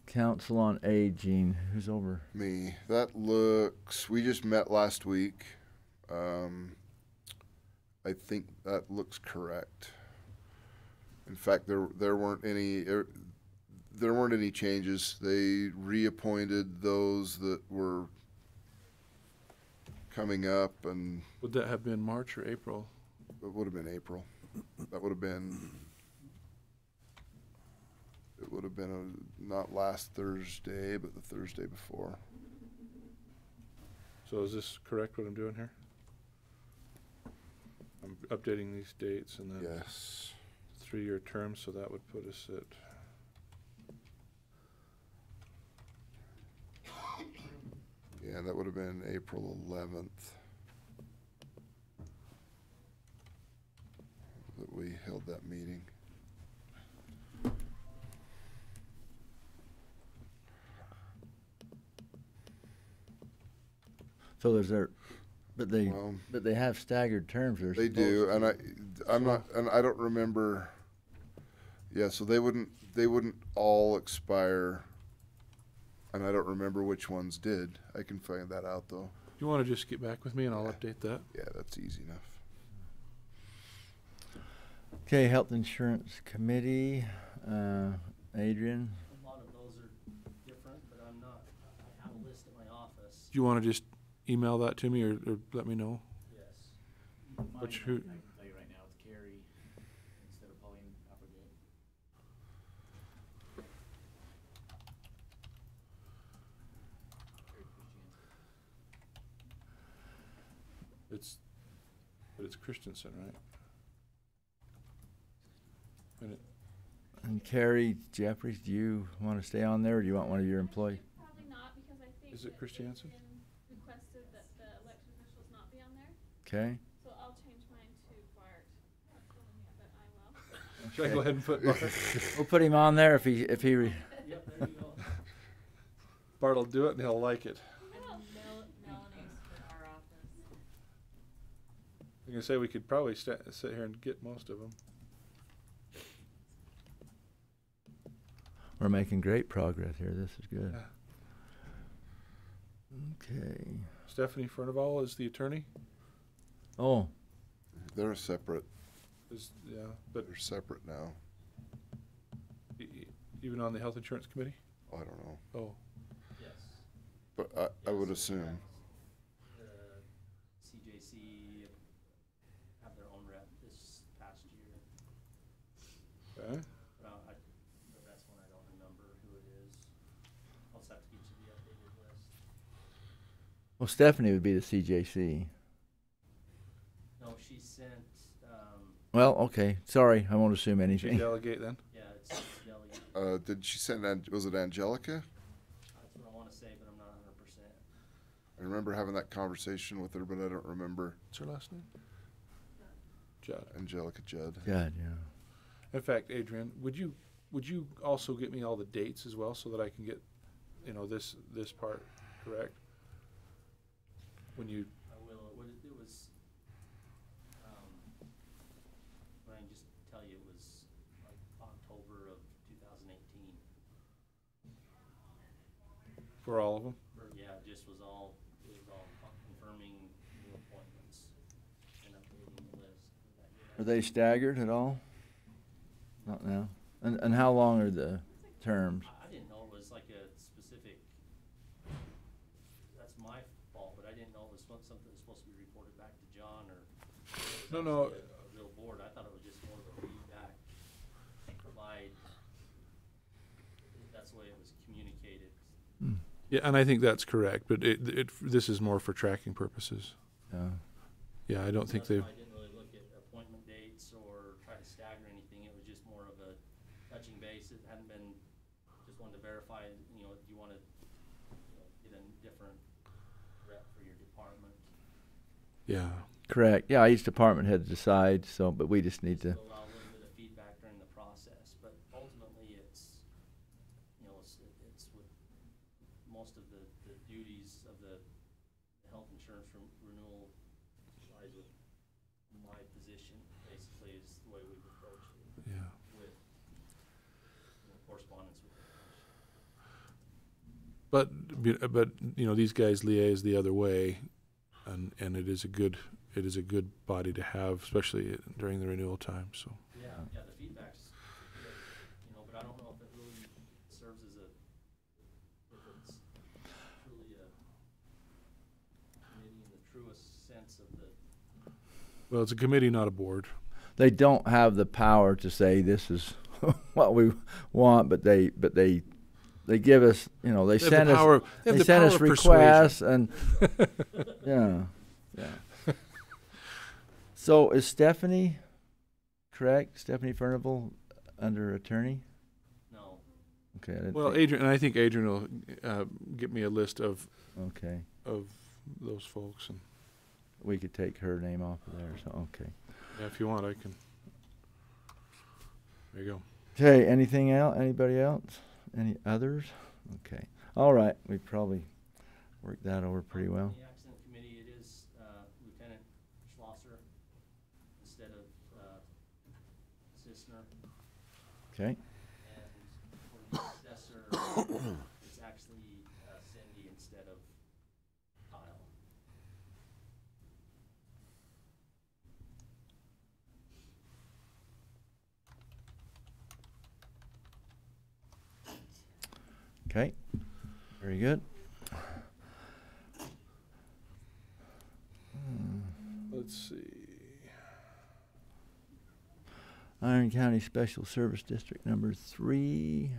Council on Aging. Who's over? Me. That looks. We just met last week. I think that looks correct. In fact, there weren't any changes. They reappointed those that were coming up, and Would that have been March or April? it would have been April. That would have been. It would have been not last Thursday, but the Thursday before. So is this correct what I'm doing here? I'm updating these dates and then Yes. 3-year term, so that would put us at Yeah, that would have been April 11th that we held that meeting. So there's their, but Well, they have staggered terms. they do, and I don't remember. Yeah, so they wouldn't all expire, and I don't remember which ones did. I can find that out though. You want to just get back with me and I'll update that? Yeah, that's easy enough. Okay, Health Insurance Committee, Adrian. A lot of those are different, but I'm not, I have a list at my office. Do you want to just email that to me or let me know? Yes. Which who? I can tell you right now, it's Carrie instead of Pauline Applegate. It's Christensen, right? And Carrie Jeffries, do you want to stay on there, or do you want one of your employees? Probably not, because I think Is it Christiansen? requested that the elected officials not be on there. Okay. So I'll change mine to Bart. Not telling me, but I will. Should I go ahead and put Bart? We'll put him on there if he. Yep, there you go. Bart will do it and he'll like it. Melanie's for our office. I'm gonna say we could probably sit here and get most of them. We're making great progress here. This is good. Okay. Stephanie Furnival is the attorney. Oh, They're separate. But They're separate now. even on the health insurance committee. I don't know, Oh, Yes. but I would assume. The CJC have their own rep this past year. okay. But the rest one, I don't remember who it is. I'll just have to get you the updated list. well, Stephanie would be the CJC. No, she sent, Well, okay. Sorry, I won't assume Should anything. delegate then. yeah, it's delegate. Did she send? Was it Angelica? That's what I want to say, but I'm not 100%. I remember having that conversation with her, but I don't remember What's her last name? Judd. Angelica Judd. God, yeah. In fact, Adrian, would you also get me all the dates as well so that I can get, this part correct? When you I will. It was, I can just tell you it was like October of 2018. for all of them. Yeah, it was all confirming new appointments. Are they staggered at all? Not now. And how long are the terms? I didn't know it was like a specific, that's my fault, but I didn't know it was something that was supposed to be reported back to John or. No. A real board. I thought it was just more of a feedback, provide, that's the way it was communicated. Yeah, and I think that's correct, but this is more for tracking purposes. Yeah, I don't think That's they've. why I didn't really look at appointment dates or try to stagger anything. It was just more of a touching base. It hadn't been, just wanted to verify, you know, do you want to get a different rep for your department? Yeah. Correct. Yeah, each department had to decide, so, but we just need to. Allow a little bit of feedback during the process, but ultimately it's, you know, it's with most of the duties of the health insurance renewal lies with my position, basically, is the way we've approached it. Yeah. With correspondence with the But you know, these guys liaise the other way, and it is a good body to have, especially during the renewal time. So. Yeah, the feedback's good, you know, but I don't know if it really serves as if it's truly a committee in the truest sense of the. Well, it's a committee, not a board. They don't have the power to say this is what we want, but they give us, you know, they send us requests and yeah. So is Stephanie correct? Stephanie Furnival under attorney? No. Okay. I didn't Well, think- Adrian, and I think Adrian will get me a list of those folks, and we could take her name off of there. So okay. yeah, if you want, I can. There you go. Okay. Anything else? Anybody else? Any others? Okay. All right. We probably worked that over pretty well. The accident committee, it is Lieutenant Schlosser instead of Sisner. Okay. And for the assessor, it's actually Cindy instead of Kyle. Okay. Very good. Let's see. Iron County Special Service District number 3.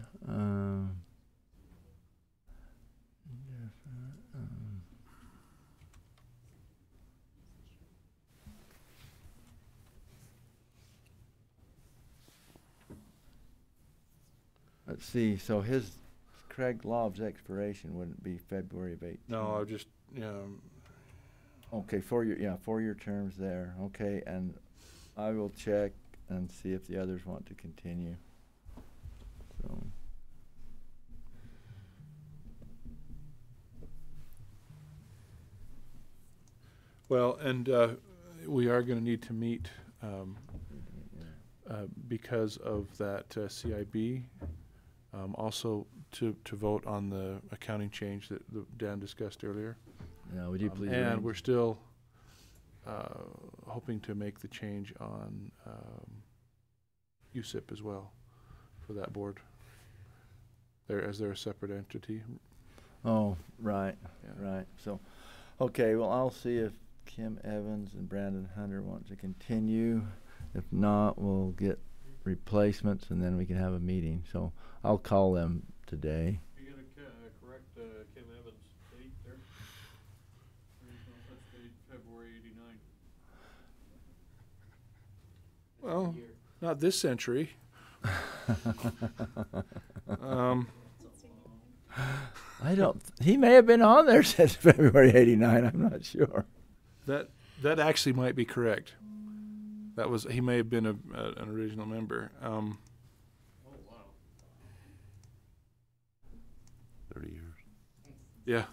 Let's see. So Craig Lobb's expiration wouldn't be February of 18. No, I just Okay, 4-year terms there. Okay, and I will check and see if the others want to continue. So. Well, and we are going to need to meet because of that CIB. Also to vote on the accounting change that Dan discussed earlier. Yeah, would you please? And we're still hoping to make the change on USIP as well for that board. As they're a separate entity. Oh, right, Yeah. right. So, okay, well, I'll see if Kim Evans and Brandon Hunter want to continue. If not, we'll get replacements and then we can have a meeting. So I'll call them today. You're going to correct Kim Evans' date there? There is no such date, February '89. Well, not this century. I don't. He may have been on there since February '89. I'm not sure. That actually might be correct. He may have been an original member. Oh, wow. 30 years. Yeah,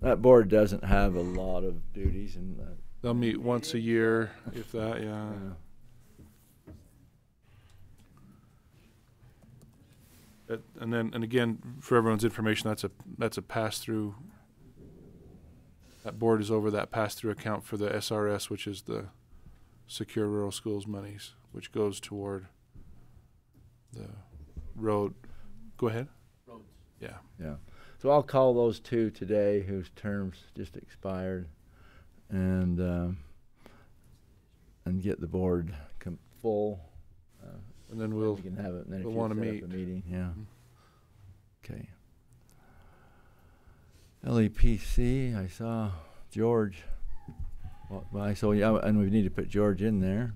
That board doesn't have a lot of duties, and they'll meet once a year, if that. Yeah. And again, for everyone's information, that's a pass through. That board is over that pass through account for the SRS, which is the Secure Rural Schools monies, which goes toward the road. Go ahead. Roads. Yeah. Yeah. So I'll call those two today whose terms just expired, and get the board full. And then we'll we can have it. And then we'll if you wanna set up meet. a meeting. Yeah. Mhm. Okay. LEPC. I saw George. Well, I saw yeah, and we need to put George in there.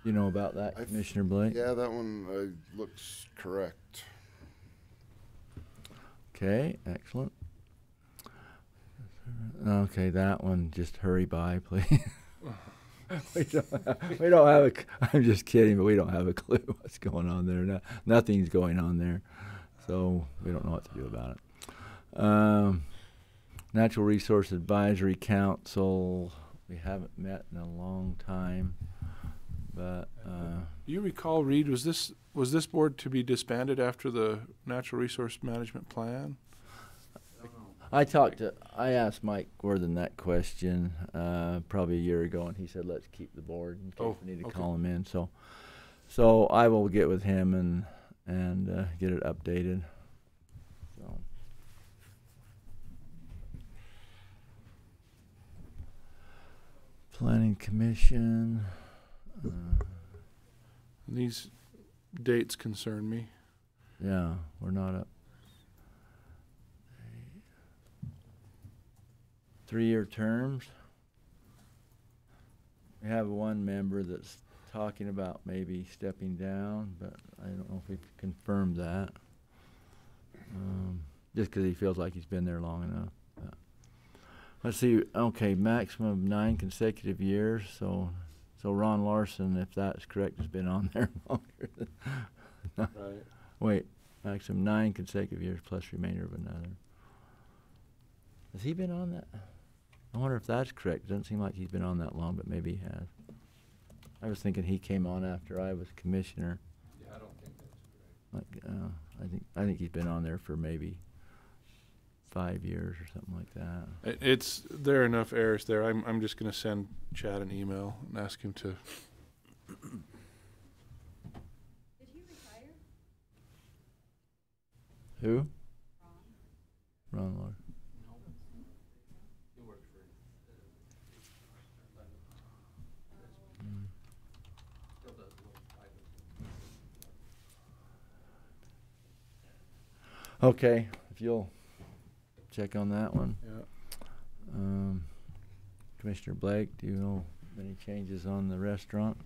You know about that, Commissioner Blake? Yeah, that one looks correct. Okay, excellent. Okay, that one, just hurry by, please. we don't have a, I'm just kidding, but we don't have a clue what's going on there. Nothing's going on there, so we don't know what to do about it. Natural Resource Advisory Council, we haven't met in a long time, but Do you recall, Reed, was this board to be disbanded after the Natural Resource Management Plan? I asked Mike Worthen that question probably a year ago, and he said let's keep the board in case we need to call him in. So I will get with him and get it updated. So. Planning Commission. These dates concern me. Yeah, we're not up. 3-year terms. We have one member that's talking about maybe stepping down, but I don't know if we've confirmed that. Just because he feels like he's been there long enough. Let's see. Okay, maximum of 9 consecutive years. So Ron Larson, if that's correct, has been on there longer than. Right. Wait, maximum 9 consecutive years plus remainder of another. Has he been on that? I wonder if that's correct. It doesn't seem like he's been on that long, but maybe he has. I was thinking he came on after I was commissioner. Yeah, I don't think that's correct. Like, I think he's been on there for maybe 5 years or something like that. There are enough errors there. I'm just going to send Chad an email and ask him to. Did he retire? Who? Ron Larson. Okay, if you'll check on that one. Yeah. Commissioner Blake, do you know any changes on the restaurant?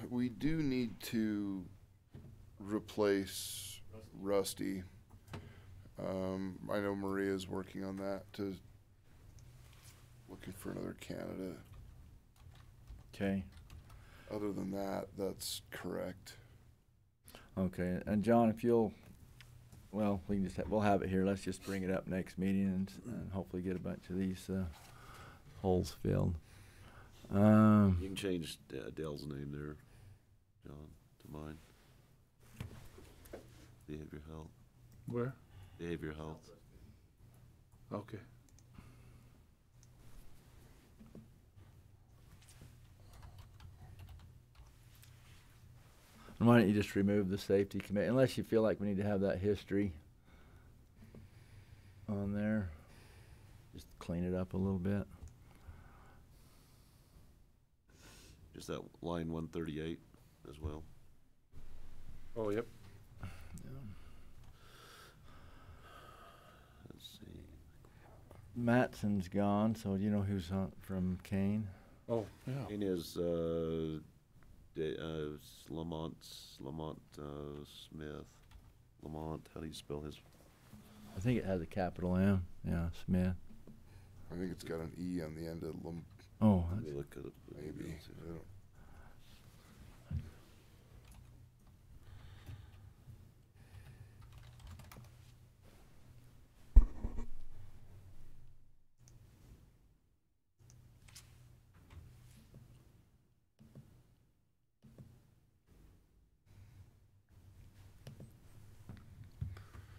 We do need to replace Rusty. I know Maria's working on that, looking for another candidate. Okay. Other than that, that's correct. Okay, and John, if you'll, well, we can just we'll have it here. Let's just bring it up next meeting and hopefully get a bunch of these holes filled. You can change Dale's name there, John, to mine. Behavior health. Where? Behavior health. Okay. And why don't you just remove the safety committee, unless you feel like we need to have that history on there. Just clean it up a little bit. Just that line 138 as well. Oh, yep. Let's see. Matson's gone, so do you know who's on from Kane? Oh, yeah. Mine is Lamont Smith. Lamont, how do you spell his? I think it has a capital M. Yeah, Smith. I think it's got an E on the end of Oh, Let me look at it. maybe. I don't-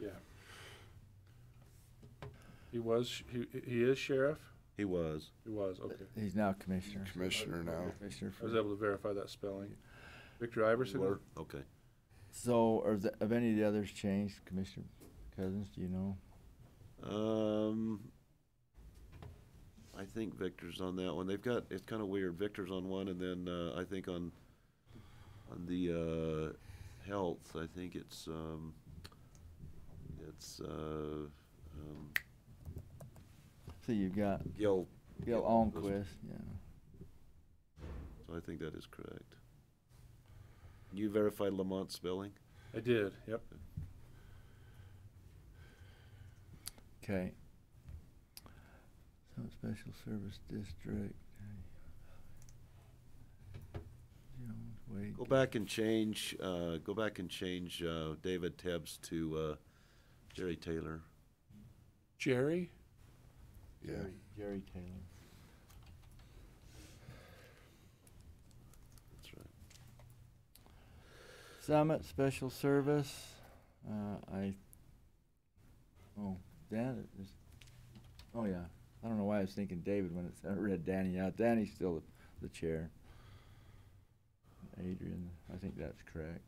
Yeah. He is sheriff? He was. He was, okay. He's now commissioner. Commissioner now. Commissioner I was for, able to verify that spelling. Victor Iverson? Okay. so, have any of the others changed, Commissioner Cousins, do you know? I think Victor's on that one. They've got, it's kind of weird. Victor's on one, and then I think on the health, I think it's So you've got Gil. Gil Almquist, yeah. So I think that is correct. You verified Lamont's spelling? I did, yep. Okay. So Special Service District. Jones, Wade. Go back and change David Tebbs to Jerry Taylor. Jerry? Yeah. Jerry Taylor. That's right. Summit Special Service. Dan is. Oh yeah. I don't know why I was thinking David when I read Danny out. Danny's still the chair. Adrian, I think that's correct.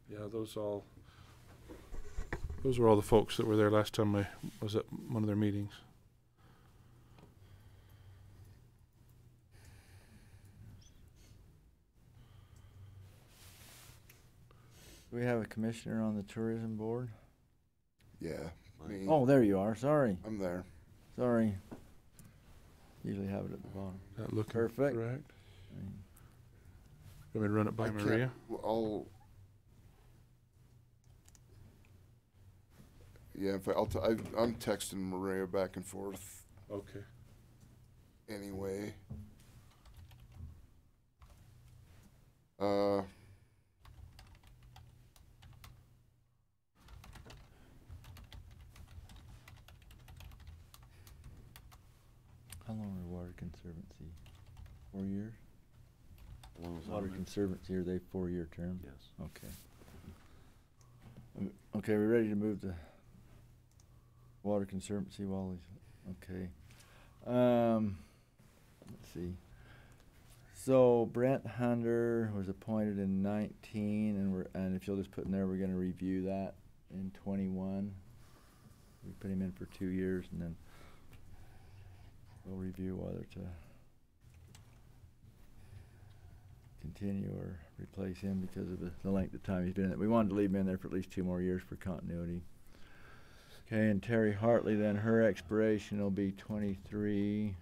Yeah, those were all the folks that were there last time I was at one of their meetings. Do we have a commissioner on the tourism board? Yeah. Me. Oh, there you are. Sorry. I'm there. Sorry. Usually have it at the bottom. That looking Perfect. correct? You want me to run it by I can't- Maria? well, yeah, in fact, I'm texting Maria back and forth Okay. anyway. How long are Water Conservancy? 4 years? As long as Water I'm there. Conservancy, are they 4-year term? Yes. Okay. Okay, we're ready to move to Water Conservancy while he's, okay. Let's see. So Brent Hunter was appointed in 19, and if you'll just put in there, we're gonna review that in 21. We put him in for 2 years, and then we'll review whether to continue or replace him because of the length of time he's been in it. We wanted to leave him in there for at least 2 more years for continuity. Okay, and Terry Hartley, then her expiration will be 23.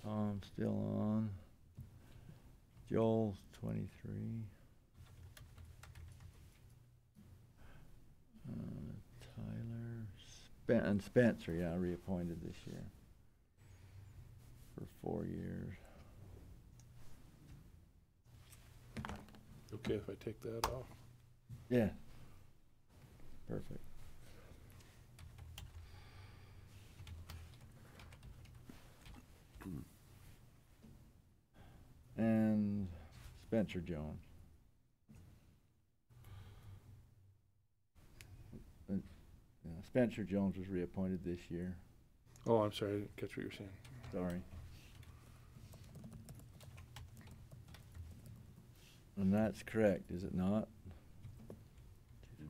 Tom's still on. Joel's 23. Tyler, and Spencer, yeah, reappointed this year for 4 years. Okay if I take that off? Yeah. Perfect. And Spencer Jones. Spencer Jones was reappointed this year. Oh, I'm sorry, I didn't catch what you're saying. Sorry. And that's correct, is it not? 2, 3,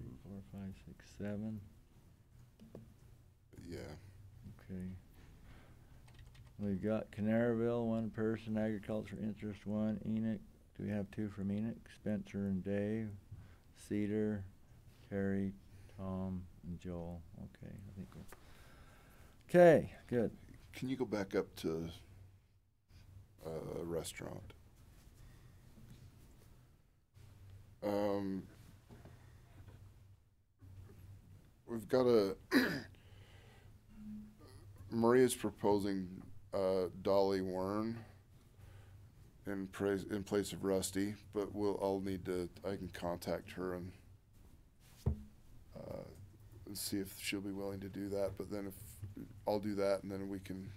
4, 5, 6, 7. Yeah. Okay. We've got Canaryville, 1 person, agriculture interest 1, Enoch. Do we have 2 from Enoch? Spencer and Dave, Cedar, Terry, Tom, and Joel. Okay, I think we're okay. Good. Can you go back up to restaurant? We've got Maria's proposing Dolly Wern in place of Rusty, but I can contact her and see if she'll be willing to do that. But then if I'll do that, and then we can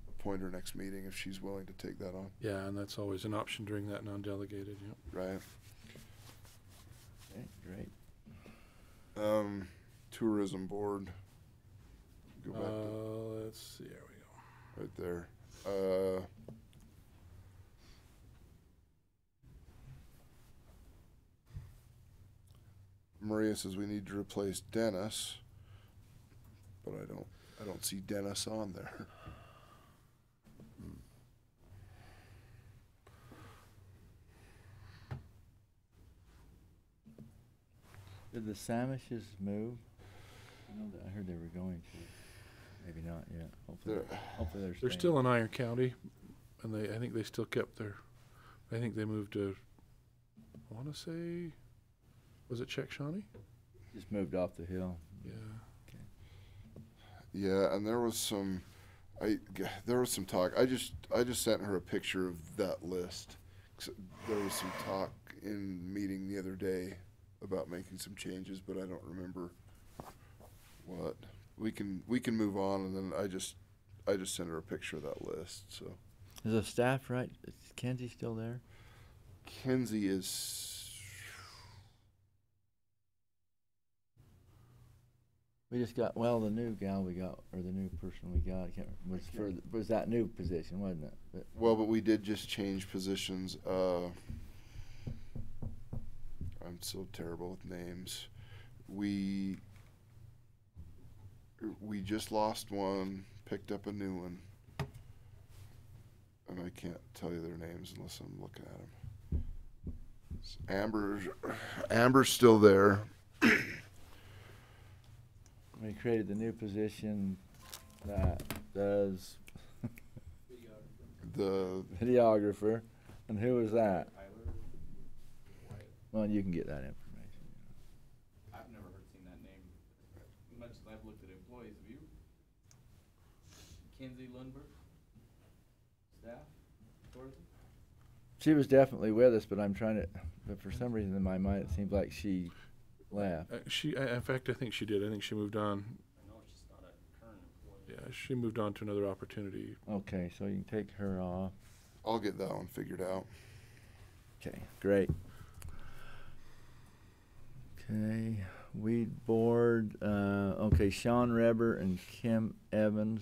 appoint her next meeting if she's willing to take that on. Yeah, and that's always an option during that non-delegated, yep. Right. Okay, great. Tourism board. Go back to Let's see, there we go. right there. Maria says we need to replace Dennis, but I don't see Dennis on there. Did the Samishes move? I know that I heard they were going to. Maybe not yet. Hopefully they're They're staying. still in Iron County, and I think they still kept their, I think they moved to, I want to say, was it Czech Shawnee? Just moved off the hill. Yeah. Yeah, and there was some talk. I just sent her a picture of that list. There was some talk in meeting the other day about making some changes, but I don't remember what. We can move on, and then I just sent her a picture of that list. So Is the staff right? Is Kenzie still there? Kenzie is. We just got the new gal we got, or the new person we got. I can't remember. Was that new position, wasn't it? But we did just change positions. I'm so terrible with names. We just lost one, picked up a new one, and I can't tell you their names unless I'm looking at them. Amber's still there. We created the new position that does the videographer. And who was that? Well, you can get that information. I've never seen that name. Much as I've looked at employees, have you? Kenzie Lundberg? Staff? Tourism? She was definitely with us, but but for some reason in my mind it seems like she left. In fact, I think she did. I think she moved on. I know she's not a current employee. Yeah, she moved on to another opportunity. Okay, so you can take her off. I'll get that one figured out. Okay, great. Okay, weed board. Okay, Sean Reber and Kim Evans,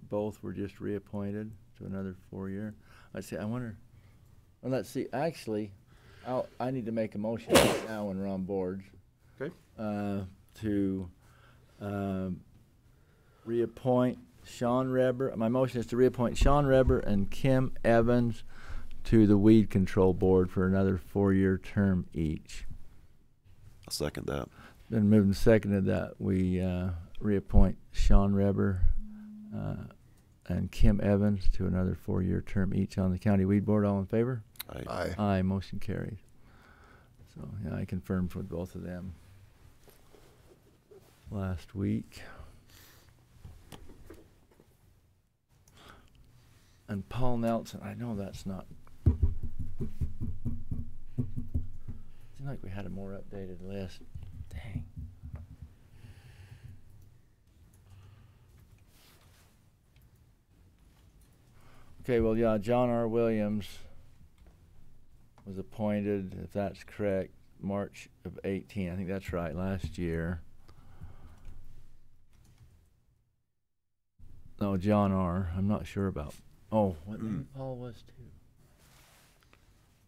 both were just reappointed to another 4-year. I wonder. Well, let's see. Actually, I need to make a motion now when we're on boards. Okay. To reappoint Sean Reber. My motion is to reappoint Sean Reber and Kim Evans to the Weed Control Board for another 4-year term each. I'll second that. Been moved and seconded that we reappoint Sean Reber and Kim Evans to another 4-year term each on the County Weed Board. All in favor? Aye. Aye. Motion carried. So yeah, I confirmed with both of them last week. And Paul Nelson, I know that's not. Seemed like we had a more updated list. Dang. Okay, well, yeah, John R. Williams was appointed, if that's correct, March of 18. I think that's right, last year. No, John R. I'm not sure about. Oh, what maybe Paul was too.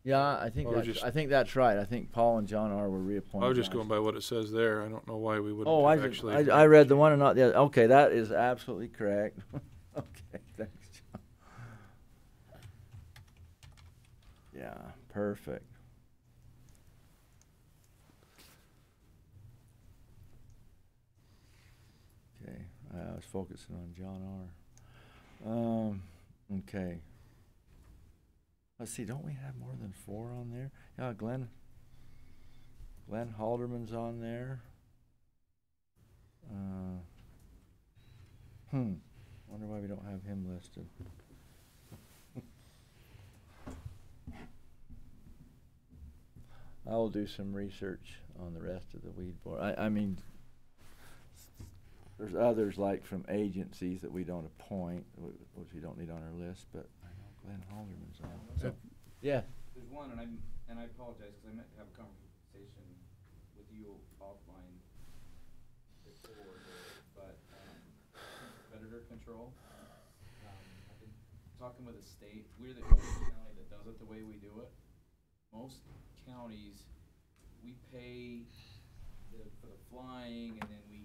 Yeah, I think that's right. I think Paul and John R. were reappointed. I was just going by what it says there. I don't know why we wouldn't Oh, have actually. I read the one and not the other. Okay, that is absolutely correct. Okay, thanks, John. Yeah, perfect. Okay, I was focusing on John R. Okay. Let's see, don't we have more than 4 on there? Yeah, Glenn Halderman's on there. Wonder why we don't have him listed. I will do some research on the rest of the weed board. I mean, there's others like from agencies that we don't appoint, which we don't need on our list, but I know Glenn Halderman's on. So, yeah. There's one, and I apologize because I meant to have a conversation with you offline before, but predator control. I've been talking with the state. We're the only county that does it the way we do it. Most counties, we pay for the flying, and then we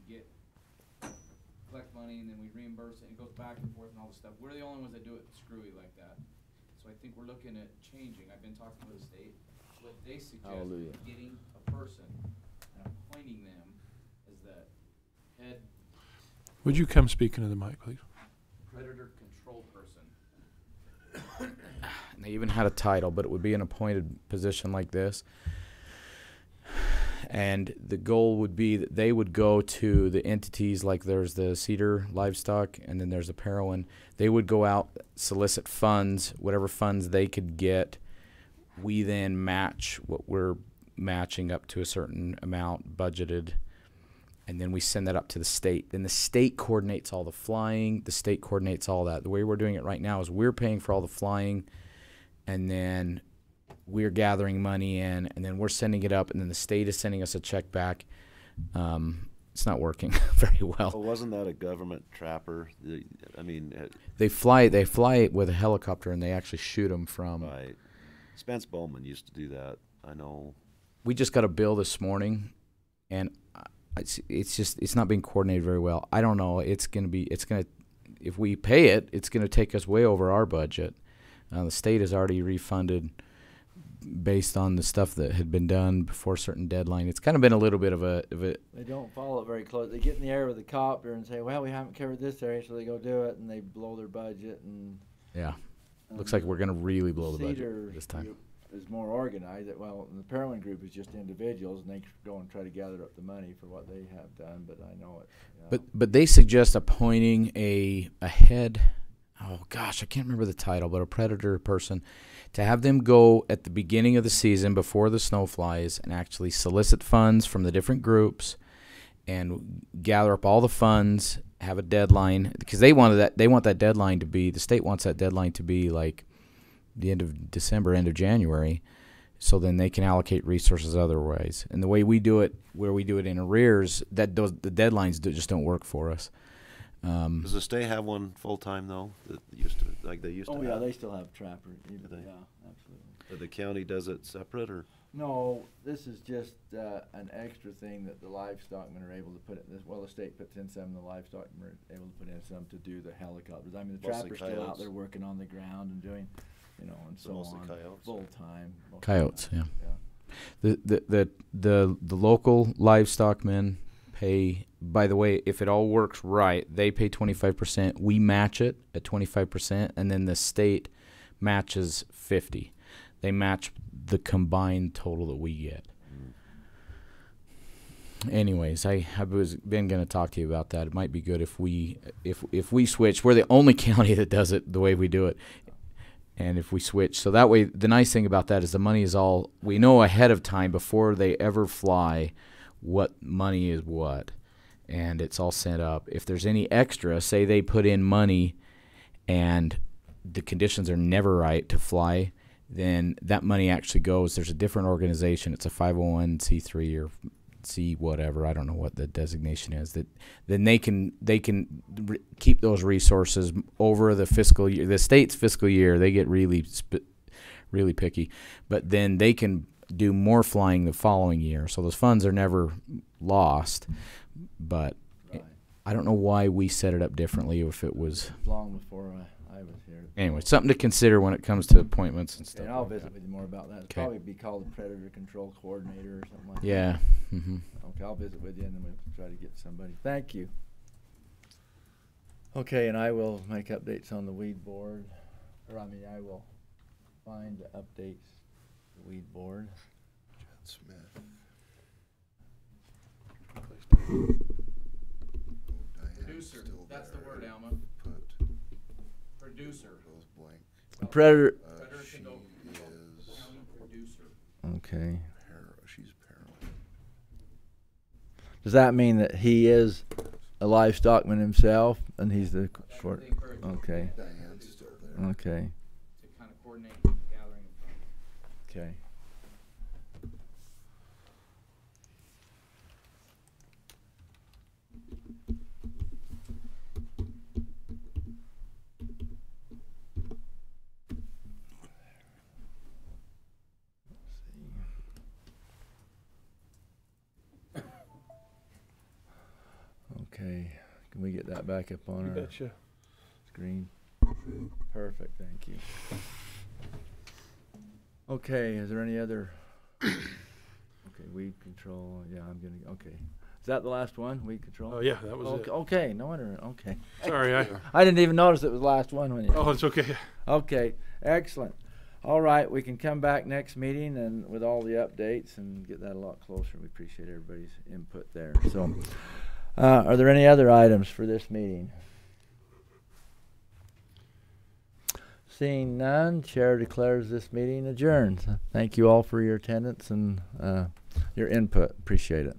collect money, and then we reimburse it, and it goes back and forth and all this stuff. We're the only ones that do it screwy like that. So I think we're looking at changing. I've been talking with the state. What they suggest is getting a person and appointing them as the head Would you come speak into the mic, please? predator control person. And they even had a title, but it would be an appointed position like this. And the goal would be that they would go to the entities, like there's the Cedar Livestock and then there's the Parowan. They would go out, solicit funds, whatever funds they could get. We then match what we're matching up to a certain amount budgeted, and then we send that up to the state. Then the state coordinates all the flying. The state coordinates all that. The way we're doing it right now is we're paying for all the flying, and then we're gathering money in, and then we're sending it up, and then the state is sending us a check back. It's not working very well. Well, wasn't that a government trapper? I mean, They fly it with a helicopter, and they actually shoot them from. Right. Spence Bowman used to do that. I know. We just got a bill this morning, and it's not being coordinated very well. I don't know. If we pay it, it's gonna take us way over our budget. The state has already refunded based on the stuff that had been done before a certain deadline. It's kind of been a little bit of a. They don't follow it very close. They get in the air with a copter and say, "Well, we haven't covered this area," so they go do it, and they blow their budget. And yeah, looks like we're gonna really blow the budget Cedar this time. Group is more organized. Well, the Parowan group is just individuals, and they go and try to gather up the money for what they have done. But I know it. You know. But they suggest appointing a head. Oh gosh, I can't remember the title, but a predator person, to have them go at the beginning of the season before the snow flies and actually solicit funds from the different groups and gather up all the funds, have a deadline, because they want that deadline to be, the state wants that deadline to be like the end of December, end of January, so then they can allocate resources other ways. And the way we do it, where we do it in arrears, the deadlines just don't work for us. Does the state have one full time though? That used to Oh yeah, they still have trapper. Yeah, absolutely. But the county does it separate, or? No, this is just an extra thing that the livestockmen are able to put in. Well, the state puts in some, the livestockmen are able to put in some to do the helicopters. I mean, the Mostly trapper's still out coyotes. there working on the ground and doing, and so mostly on, coyotes. full time. Coyotes, yeah. The local livestockmen pay. By the way, if it all works right, they pay 25%. We match it at 25%, and then the state matches 50%. They match the combined total that we get. Anyways, I was been going to talk to you about that. It might be good if we switch. We're the only county that does it the way we do it, and if we switch, so that way, the nice thing about that is the money is all, we know ahead of time before they ever fly what money is what, and it's all set up. If there's any extra, say they put in money and the conditions are never right to fly, then that money actually goes. There's a different organization. It's a 501c3 or C whatever. I don't know what the designation is. That then they can keep those resources over the fiscal year. The state's fiscal year, they get really picky, but then they can do more flying the following year. So those funds are never lost. But Right. I don't know why we set it up differently. If it was Long before I was here. anyway, something to consider when it comes to appointments and stuff. And I'll like visit that. with you more about that. It'll Okay. probably be called the Predator Control Coordinator or something like that. Yeah. Mm-hmm. Okay, I'll visit with you and then we'll try to get somebody. Thank you. Okay, and I will make updates on the weed board. I will find the updates, the weed board. Chad Smith. Producer, that's the word, Alma. Put Producer. Those blank. Predator. She is Okay. she's parallel. Does that mean that he is a livestockman himself, and he's the short? Okay. Diane's still there. Okay. To kind of coordinate the gathering. Okay. Okay, can we get that back up on our Betcha. screen? Perfect, thank you. Okay, is there any other? Okay, weed control, yeah, I'm gonna, okay. Is that the last one, weed control? Oh, yeah, that was Okay, it. okay, no wonder, okay. Sorry, I didn't even notice it was the last one when you. Oh, it's okay. Okay, excellent. All right, we can come back next meeting and with all the updates and get that a lot closer. We appreciate everybody's input there. So, are there any other items for this meeting? Seeing none, Chair declares this meeting adjourned. Thank you all for your attendance and your input. Appreciate it.